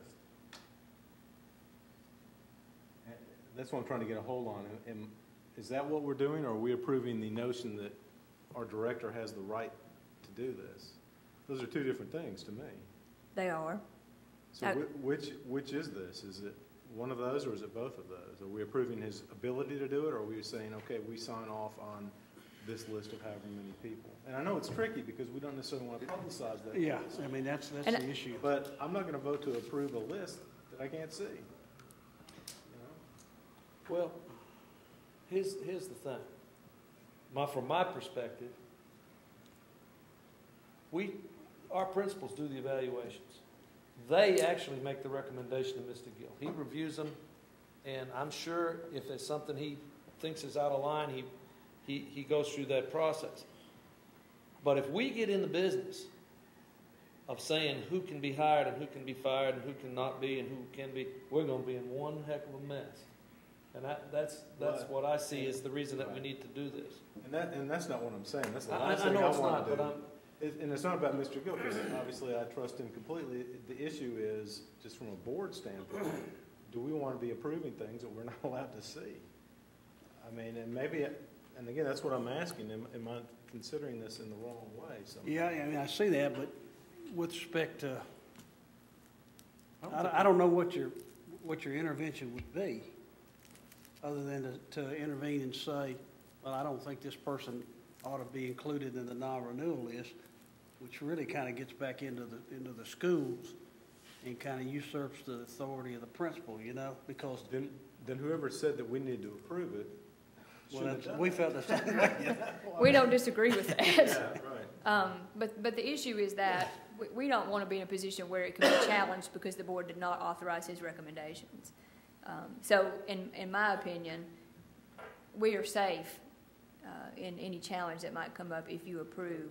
That's what I'm trying to get a hold on. Is that what we're doing, or are we approving the notion that our director has the right to do this? Those are two different things to me. They are. So which is this? Is it one of those, or is it both of those? Are we approving his ability to do it, or are we saying, okay, we sign off on this list of however many people? And I know it's tricky because we don't necessarily want to publicize that. Yeah, list. I mean, that's the issue. But I'm not going to vote to approve a list that I can't see. Well, here's the thing. From my perspective, our principals do the evaluations. They actually make the recommendation to Mr. Gill. He reviews them, and I'm sure if there's something he thinks is out of line, he goes through that process. But if we get in the business of saying who can be hired and who can be fired and who cannot be and who can be, we're going to be in one heck of a mess. And that's what I see is the reason that we need to do this. And that's not what I'm saying. That's the last thing I want to do. And it's not about Mr. Gill, because obviously I trust him completely. The issue is, just from a board standpoint, do we want to be approving things that we're not allowed to see? I mean, and maybe, and again, that's what I'm asking. Am I considering this in the wrong way? Yeah, I mean, I see that, but with respect to, I don't know what your intervention would be, other than to intervene and say, well, I don't think this person ought to be included in the non-renewal list, which really kind of gets back into the schools and kind of usurps the authority of the principal, because then whoever said that we need to approve it, we felt the same way. We don't disagree with that. Yeah, right. But the issue is that we don't want to be in a position where it can be challenged because the board did not authorize his recommendations. So in my opinion, we are safe in any challenge that might come up if you approve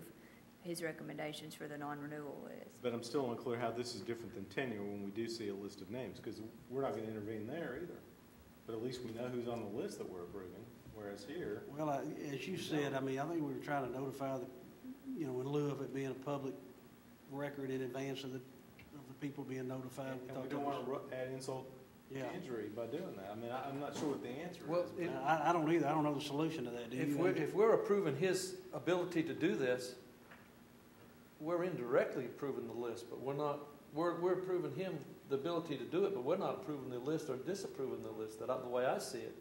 his recommendations for the non-renewal list. But I'm still unclear how this is different than tenure when we do see a list of names, because we're not going to intervene there either. But at least we know who's on the list that we're approving, whereas here... Well, as you said, I mean, I think we were trying to notify in lieu of it being a public record in advance of the people being notified. And we don't want to add insult to injury by doing that. I mean, I'm not sure what the answer is. I don't either. I don't know the solution to that. If we're approving his ability to do this, we're indirectly approving the list, but we're not. We're approving him the ability to do it, but we're not approving the list or disapproving the list. That's the way I see it.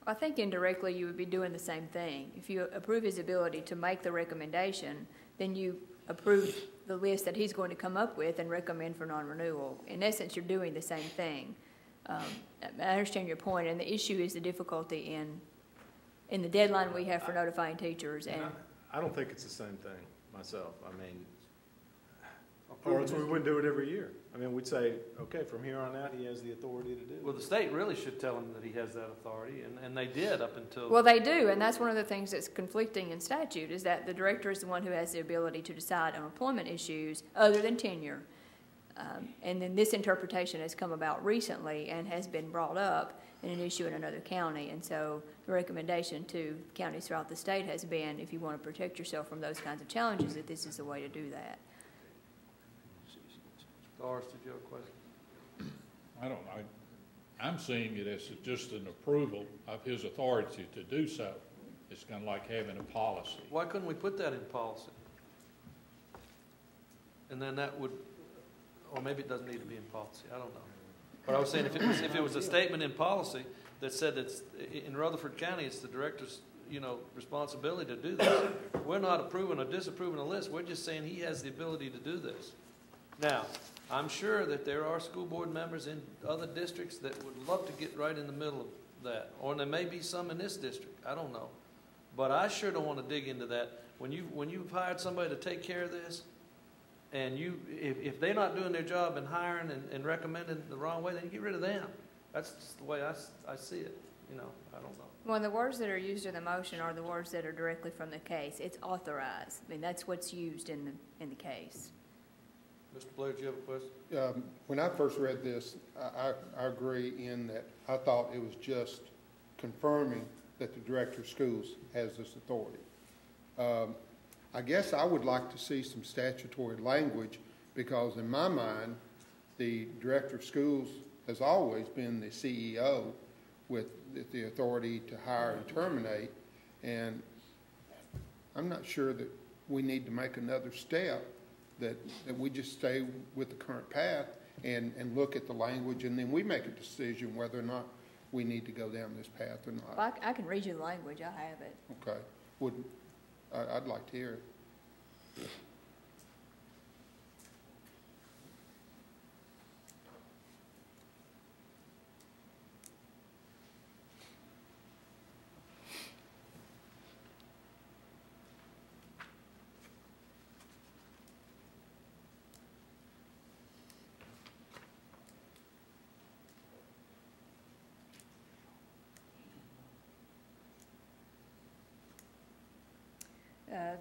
I think indirectly you would be doing the same thing. If you approve his ability to make the recommendation, then you approve the list that he's going to come up with and recommend for non-renewal. In essence, you're doing the same thing. I understand your point, and the issue is the difficulty in the deadline we have for notifying teachers. And I don't think it's the same thing myself. I mean, or else we wouldn't do it every year. I mean, we'd say, okay, from here on out, he has the authority to do it. Well, the state really should tell him that he has that authority, and they did up until... Well, they do, and that's one of the things that's conflicting in statute, is that the director is the one who has the ability to decide on employment issues other than tenure. And then this interpretation has come about recently and has been brought up in an issue in another county. And so the recommendation to counties throughout the state has been, if you want to protect yourself from those kinds of challenges, that this is the way to do that. Doris, did you have a question? I don't know. I'm seeing it as just an approval of his authority to do so. It's kind of like having a policy. Why couldn't we put that in policy? And then that would... Or maybe it doesn't need to be in policy. I don't know. But I was saying if it was a statement in policy that said that in Rutherford County it's the director's responsibility to do this. We're not approving or disapproving a list. We're just saying he has the ability to do this. Now, I'm sure that there are school board members in other districts that would love to get right in the middle of that, or there may be some in this district. I don't know, but I sure don't want to dig into that. When you've hired somebody to take care of this, And if they're not doing their job and hiring and recommending the wrong way, then you get rid of them. That's just the way I see it, you know, I don't know. Well, the words that are used in the motion are the words that are directly from the case. It's authorized. I mean, that's what's used in the case. Mr. Blair, do you have a question? When I first read this, I agree in that I thought it was just confirming that the director of schools has this authority. I guess I would like to see some statutory language, because in my mind, the director of schools has always been the CEO with the authority to hire and terminate, and I'm not sure that we need to make another step, that we just stay with the current path and look at the language, and then we make a decision whether or not we need to go down this path or not. Well, I can read you the language. I have it. Okay. I'd like to hear it.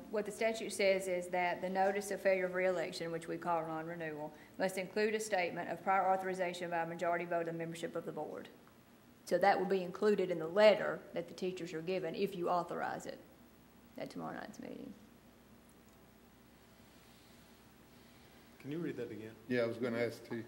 What the statute says is that the notice of failure of reelection, which we call non-renewal, must include a statement of prior authorization by a majority vote of the membership of the board. So that will be included in the letter that the teachers are given if you authorize it at tomorrow night's meeting. Can you read that again? Yeah, I was going to ask too.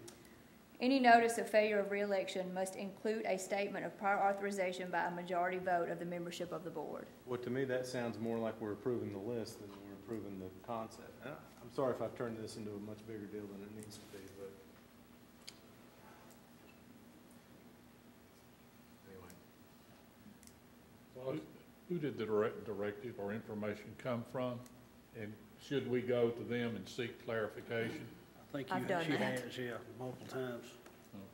Any notice of failure of reelection must include a statement of prior authorization by a majority vote of the membership of the board. Well, to me, that sounds more like we're approving the list than we're approving the concept. And I'm sorry if I've turned this into a much bigger deal than it needs to be, but anyway. Who did the directive or information come from? And should we go to them and seek clarification? I think I've done she that. has, yeah, multiple times.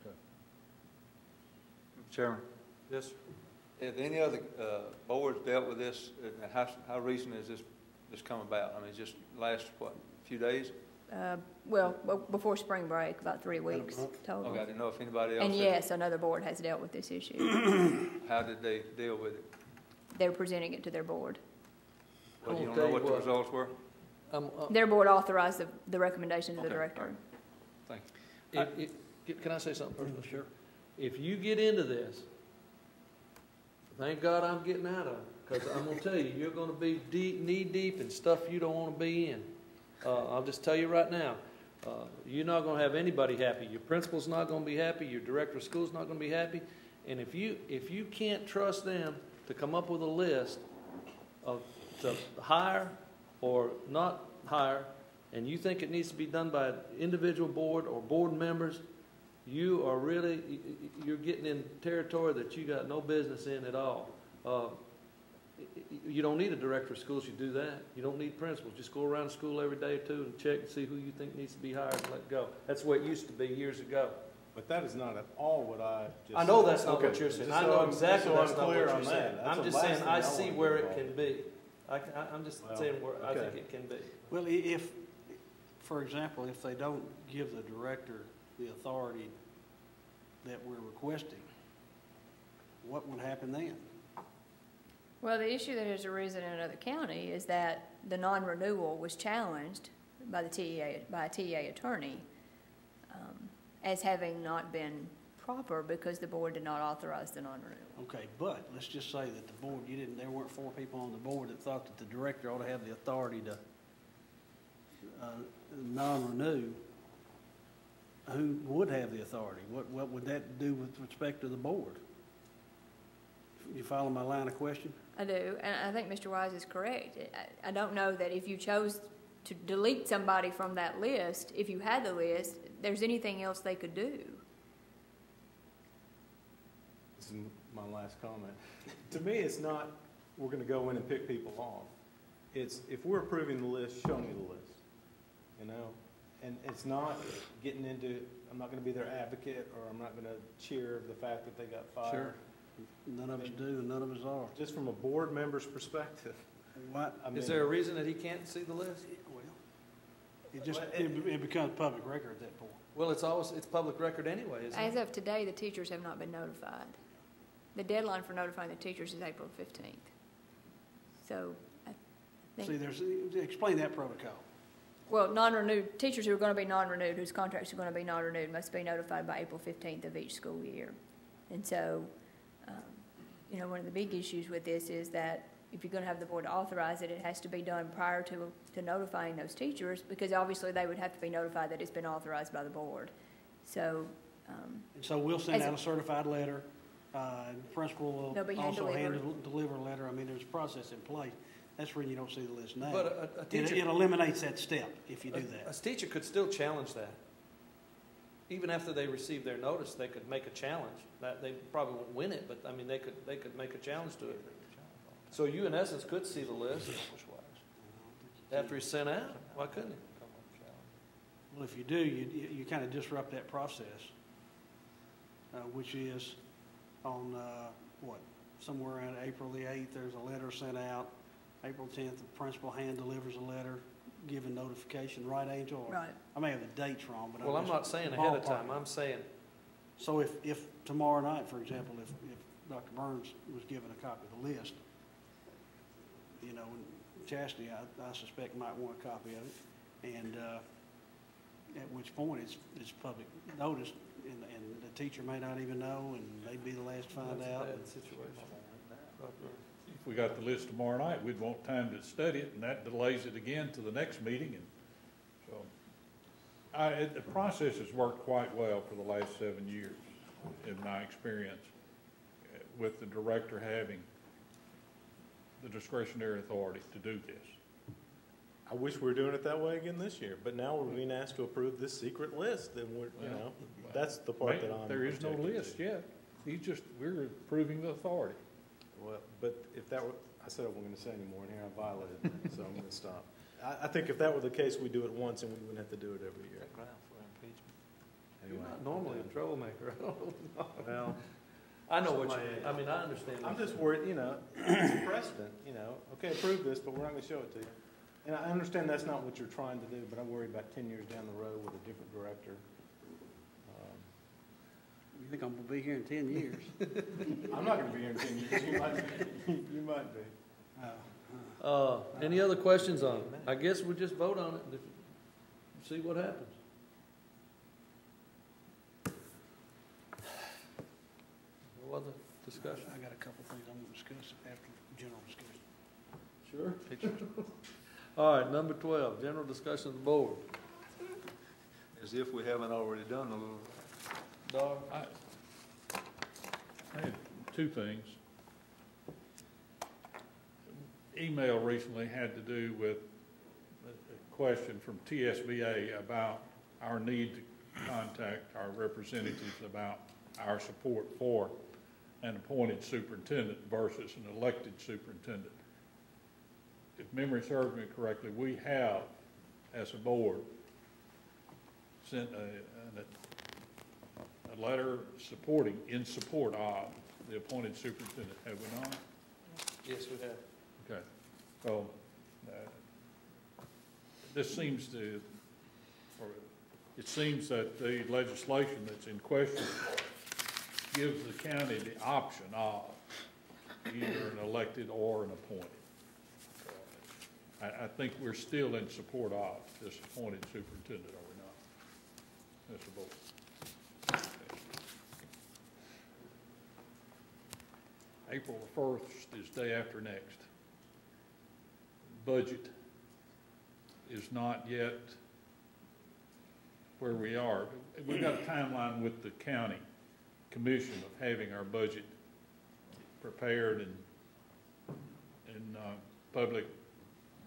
Okay. Chairman, Yes, sir. have any other boards dealt with this? How recent has this come about? I mean, just last, what, few days? Well, before spring break, about 3 weeks total. Okay, I didn't know if anybody else. And yes, another board has dealt with this issue. How did they deal with it? They're presenting it to their board. Well, you I'll don't know tell what you the what. results were? Their board authorized the recommendation to the Okay, director. all right. Thank you. Can I say something first? Sure. If you get into this, thank God I'm getting out of it, because I'm going to tell you, you're going to be knee-deep in stuff you don't want to be in. I'll just tell you right now, you're not going to have anybody happy. Your principal's not going to be happy. Your director of school's not going to be happy. And if you can't trust them to come up with a list to hire or not hire, and you think it needs to be done by an individual board or board members, you're getting in territory that you got no business in at all. You don't need a director of schools to do that. You don't need principals. Just go around the school every day or two and check and see who you think needs to be hired and let go. That's the way it used to be years ago. But that is not at all what I just I know said. that's not Okay, what you're saying. just I so know I'm- exactly so I'm that's not what clear you're on saying. that. That's I'm the just last saying thing I I see wanna be where it involved can be. I'm just Well, saying where I think okay. it can be. Well, if, for example, if they don't give the director the authority that we're requesting, what would happen then? Well, the issue that has arisen in another county is that the non-renewal was challenged by a TEA attorney as having not been proper because the board did not authorize the non-renewal. Okay, but let's just say that the board, there weren't 4 people on the board that thought that the director ought to have the authority to non-renew. Who would have the authority? What would that do with respect to the board? You follow my line of question? I do, and I think Mr. Wise is correct. I don't know that if you chose to delete somebody from that list, if you had the list, there's anything else they could do. This is my last comment. To me, it's not, we're going to go in and pick people off. It's, if we're approving the list, show me the list, you know? And it's not getting into, I'm not going to be their advocate, or I'm not going to cheer the fact that they got fired. Sure. None of us do, and none of us are. Just from a board member's perspective. What? I mean, Is there a reason that he can't see the list? Well, It becomes public record at that point. Well, it's public record anyway, isn't As it? of today, the teachers have not been notified. The deadline for notifying the teachers is April 15th. So, I think, Explain that protocol. well, non-renewed, teachers who are going to be non-renewed, whose contracts are going to be non-renewed, must be notified by April 15th of each school year. And so, one of the big issues with this is that if you're going to have the board authorize it, it has to be done prior to notifying those teachers, because obviously they would have to be notified that it's been authorized by the board. So, And so we'll send out a certified letter. The principal They'll be will also hand-delivered. deliver a letter. I mean, there's a process in place. That's where you don't see the list now. But a teacher. It eliminates that step if you do A that. teacher could still challenge that. Even after they receive their notice, they could make a challenge. That they probably won't win it, but I mean, they could make a challenge to it. So you, in essence, could see the list after it's sent out. Why couldn't you? Well, if you do, you kind of disrupt that process, which is on, somewhere around April the 8th, there's a letter sent out. April 10th, the principal hand delivers a letter giving notification, right, Angel? Or- right. I may have the dates wrong, but. Well, I'm not saying ahead of time. I'm saying, So if tomorrow night, for example, if Dr. Burns was given a copy of the list, Chastity, I suspect might want a copy of it, and at which point it's public notice, and the teacher may not even know, and they'd be the last to find that's a out. bad situation. If we got the list tomorrow night, we'd want time to study it, and that delays it again to the next meeting, and so. The process has worked quite well for the last 7 years, in my experience, with the director having the discretionary authority to do this. I wish we were doing it that way again this year, but now we're being asked to approve this secret list, and that's the part that I'm. There is no objecting list to. yet. We're approving the authority. Well, but if that were, I said I wasn't gonna say anymore, and here I violated that, so I'm gonna stop. I think if that were the case, we'd do it once, and we wouldn't have to do it every year. You're Anyway. not normally a troublemaker. I don't know. Well, I know what you mean. I mean, I understand. I'm just worried, it's a precedent, okay, approve this, but we're not gonna show it to you. And I understand that's not what you're trying to do, but I'm worried about 10 years down the road with a different director. You think I'm gonna be here in 10 years? I'm not gonna be here in 10 years, you might be. You might be. Any other questions on it? I guess we just vote on it and see what happens. No other discussion? I got a couple things I'm gonna discuss after general discussion. Sure. All right, number 12, general discussion of the board. As if we haven't already done a little. Dar? I had two things. Email recently had to do with a question from TSBA about our need to contact our representatives about our support for an appointed superintendent versus an elected superintendent. If memory serves me correctly, we have, as a board, sent a letter in support of the appointed superintendent, have we not? Yes, we have. Okay, so this seems to, or it seems that the legislation that's in question gives the county the option of either an elected or an appointed. I think we're still in support of this appointed superintendent, are we not, Mr. Bolt? April the 1st is day after next. Budget is not yet where we are. We've got a timeline with the county commission of having our budget prepared and public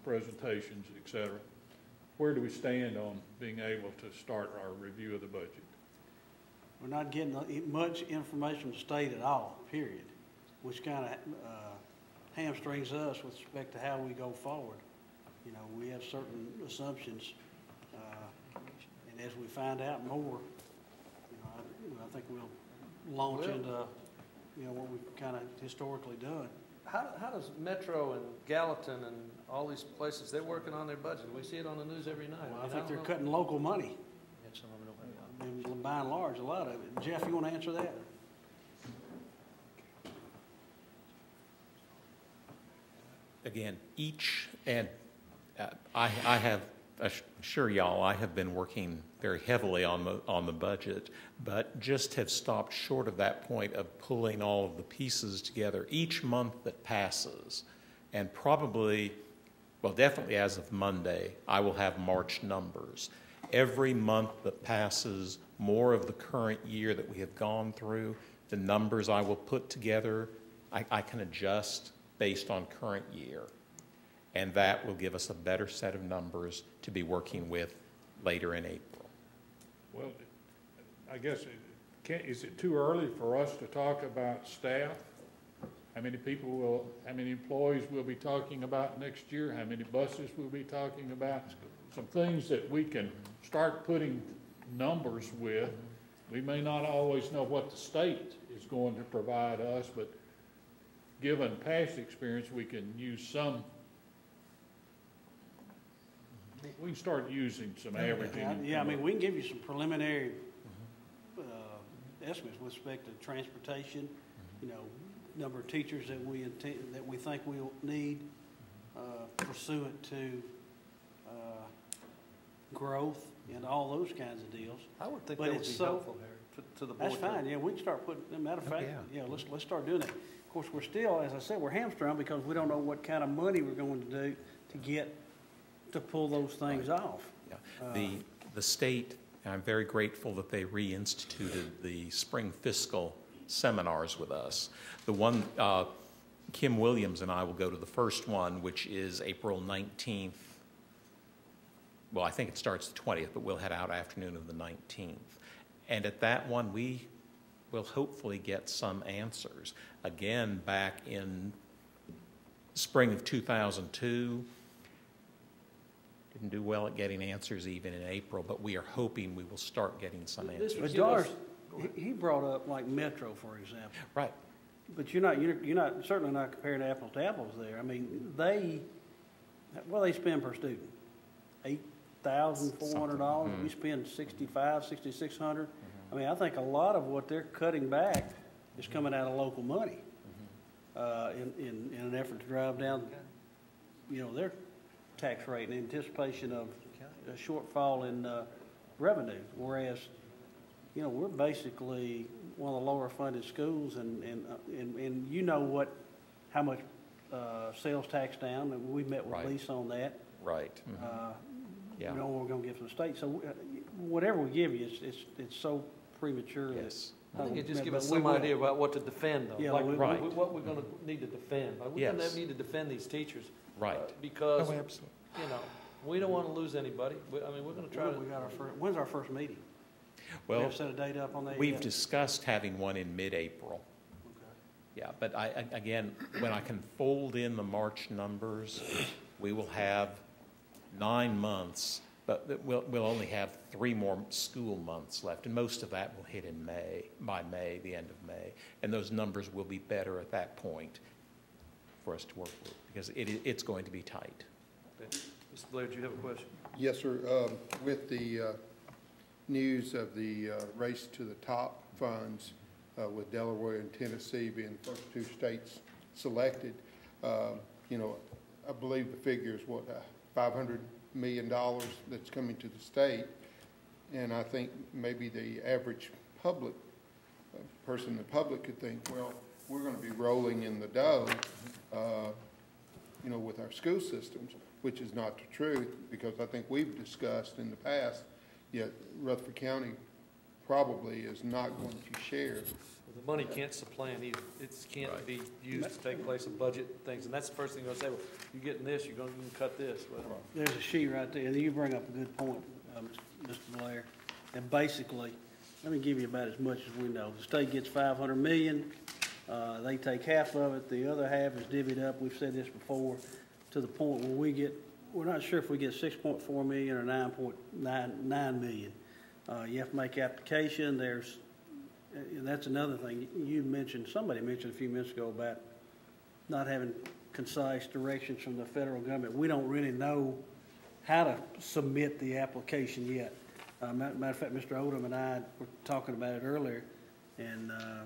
presentations, et cetera. Where do we stand on being able to start our review of the budget? We're not getting much information from the state at all, period, which kind of hamstrings us with respect to how we go forward. We have certain assumptions, and as we find out more, I think we'll launch into, what we've kind of historically done. how does Metro and Gallatin and all these places, they're working on their budget? We see it on the news every night. Well, I I mean, think they're don't cutting local money. I mean, by and large, a lot of it. Jeff, you want to answer that? Again, I have, assure y'all, I have been working very heavily on the budget, but just have stopped short of that point of pulling all of the pieces together each month that passes. And probably, well, definitely as of Monday, I will have March numbers. Every month that passes, more of the current year that we have gone through, the numbers I will put together, I can adjust based on current year. And that will give us a better set of numbers to be working with later in April. Well, I guess, is it too early for us to talk about staff? How many employees we'll be talking about next year? How many buses we'll be talking about? Some things that we can start putting numbers with. We may not always know what the state is going to provide us, but given past experience, we can use some. We can start using some averaging. Yeah, I mean, we can give you some preliminary estimates with respect to transportation, you know, number of teachers that we think we'll need pursuant to growth and all those kinds of deals. I would think But that would it's be so- helpful, Harry, to the board. That's fine, yeah, we can start putting, as a matter of fact, yeah, let's start doing that. Of course, we're still, as I said, we're hamstrung because we don't know what kind of money we're going to do to pull those things off. Yeah. The state, I'm very grateful that they reinstituted the spring fiscal seminars with us. The one, Kim Williams and I will go to the first one, which is April 19th. Well, I think it starts the 20th, but we'll head out afternoon of the 19th. And at that one, we will hopefully get some answers. Again, back in spring of 2002, didn't do well at getting answers even in April, but we are hoping we will start getting some answers. But Doris, he brought up like Metro, for example. Right. But you're not certainly not comparing apples to apples there. I mean, they spend per student? $8,400. We spend $6,600. I mean, I think a lot of what they're cutting back is coming out of local money in an effort to drive down, you know, their tax rate in anticipation of a shortfall in revenue. Whereas, you know, we're basically one of the lower funded schools, and you know how much sales tax down, and we met with Right. Lisa on that. Right. You know what we're going to get from the state. So whatever we give you, it's so premature. Yes. I think it just gives but us we some will. idea about what to defend, though. Yeah, Like, right. what we're gonna need to defend. Like, we're gonna Yes. need to defend these teachers. Right. Because, Oh, absolutely. you know, we don't wanna lose anybody. I mean, we're gonna try to. When's our first meeting? We Well, have set a date up on that we've yet? discussed having one in mid-April. Okay. Yeah, but again, when I can fold in the March numbers, we will have 9 months, but we'll only have 3 more school months left, and most of that will hit in by May, the end of May, and those numbers will be better at that point for us to work with, because it's going to be tight. Okay. Mr. Blair, do you have a question? Yes, sir. With the news of the race to the top funds, with Delaware and Tennessee being the first 2 states selected, you know, I believe the figure is $500 million that's coming to the state, and I think maybe the average person in the public could think, well, we're going to be rolling in the dough, you know, with our school systems, which is not the truth, because I think we've discussed in the past, yet Rutherford County probably is not going to share. Well, the money can't supplant either. It can't be used to take place of budget things, and that's the first thing you're gonna say, well, you're getting this, you can cut this. Well, There's a sheet right there, and you bring up a good point, Mr. Blair. And basically, let me give you about as much as we know. The state gets $500 million. They take half of it. The other half is divvied up. We've said this before, to the point where we're not sure if we get 6.4 million or 9.9 million. You have to make application. And that's another thing. Somebody mentioned a few minutes ago about not having concise directions from the federal government, we don't really know how to submit the application yet. Matter of fact, Mr. Odom and I were talking about it earlier, and I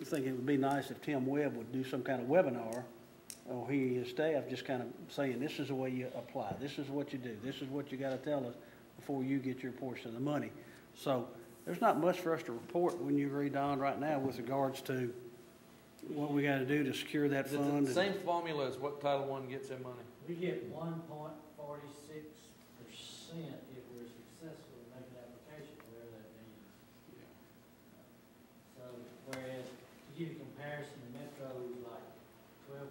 think it would be nice if Tim Webb would do some kind of webinar, or he and his staff just kind of saying, this is the way you apply, this is what you do, this is what you got to tell us before you get your portion of the money. So there's not much for us to report when you read on right now with regards to what we got to do to secure that Is it fund. the same formula as what Title I gets in money? We get 1.46% if we're successful in making an application, whatever that means. So whereas, to give you a comparison, the Metro is like 12%,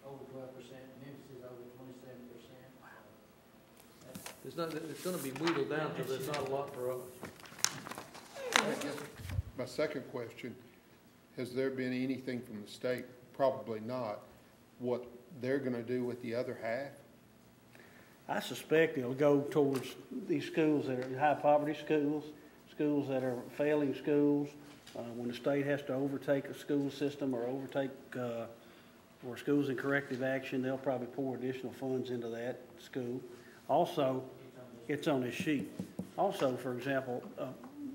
over 12%, Memphis is over 27%. It's going to be wheedled down because there's not a lot for us. My second question, has there been anything from the state, probably not, what they're going to do with the other half? I suspect it'll go towards these schools that are high poverty schools, schools that are failing schools. When the state has to overtake a school system or overtake or schools in corrective action, they'll probably pour additional funds into that school. Also, it's on this sheet. Also, for example,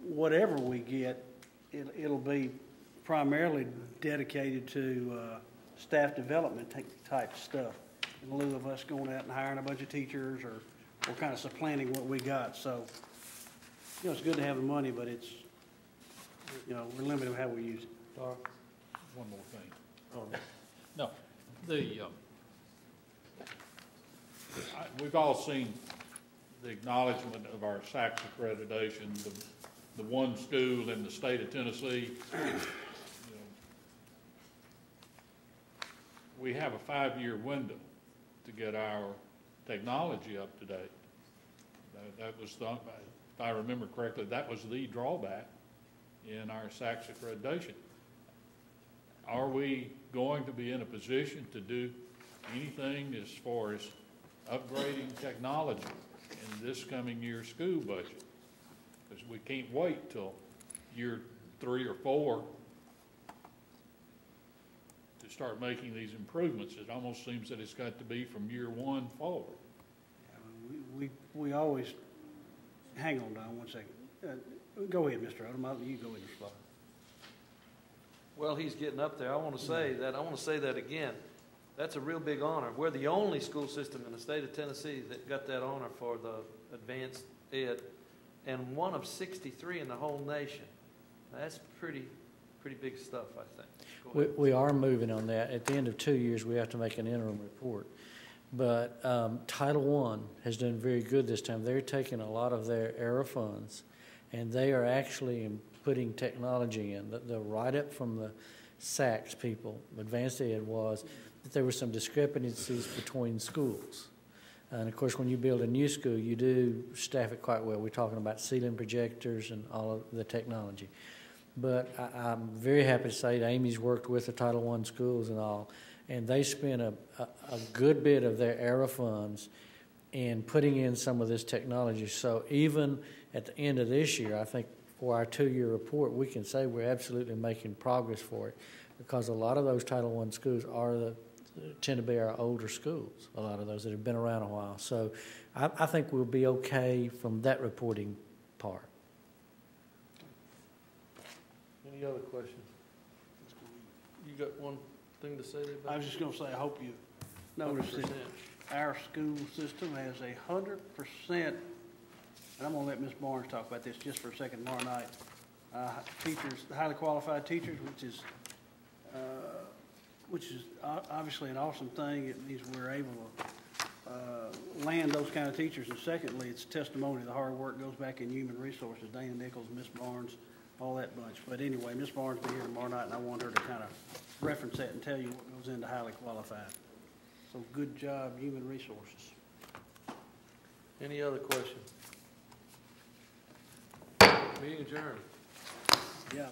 whatever we get, it'll be primarily dedicated to staff development type stuff, in lieu of us going out and hiring a bunch of teachers or kind of supplanting what we got. So, you know, it's good to have the money, but it's, you know, we're limited in how we use it. One more thing. Oh, No, we've all seen the acknowledgement of our SACS accreditation, the one school in the state of Tennessee. We have a 5-year window to get our technology up to date. That was, if I remember correctly, that was the drawback in our SACS accreditation. Are we going to be in a position to do anything as far as upgrading technology in this coming year's school budget? Because we can't wait till year 3 or 4 to start making these improvements. It almost seems that it's got to be from year 1 forward. We always, hang on, Don, 1 second. Go ahead, Mr. Odom. You go ahead and respond. Well, he's getting up there. I want to say that again. That's a real big honor. We're the only school system in the state of Tennessee that got that honor for the advanced ed, and one of 63 in the whole nation. That's pretty big stuff, I think. We are moving on that. At the end of 2 years, we have to make an interim report. But Title I has done very good this time. They're taking a lot of their ERA funds, and they are actually putting technology in. The write-up from the SACS people, advanced ed, was that there were some discrepancies between schools. And of course, when you build a new school, you do staff it quite well. We're talking about ceiling projectors and all of the technology. But I'm very happy to say that Amy's worked with the Title I schools and all, and they spent a good bit of their ERA funds in putting in some of this technology. So even at the end of this year, I think for our 2-year report, we can say we're absolutely making progress for it, because a lot of those Title I schools tend to be our older schools, a lot of those that have been around a while. So I think we'll be okay from that reporting part. Any other questions? You got one thing to say about? I was just going to say, I hope you noticed that our school system has 100%, and I'm going to let Ms. Barnes talk about this just for a second tomorrow night. Teachers, highly qualified teachers, which is obviously an awesome thing. It means we're able to land those kind of teachers. And secondly, it's testimony. The hard work goes back in human resources. Dana Nichols, Ms. Barnes, all that bunch. But anyway, Ms. Barnes will be here tomorrow night, and I want her to kind of reference that and tell you what goes into highly qualified. So good job, human resources. Any other questions? Meeting adjourned. Yeah.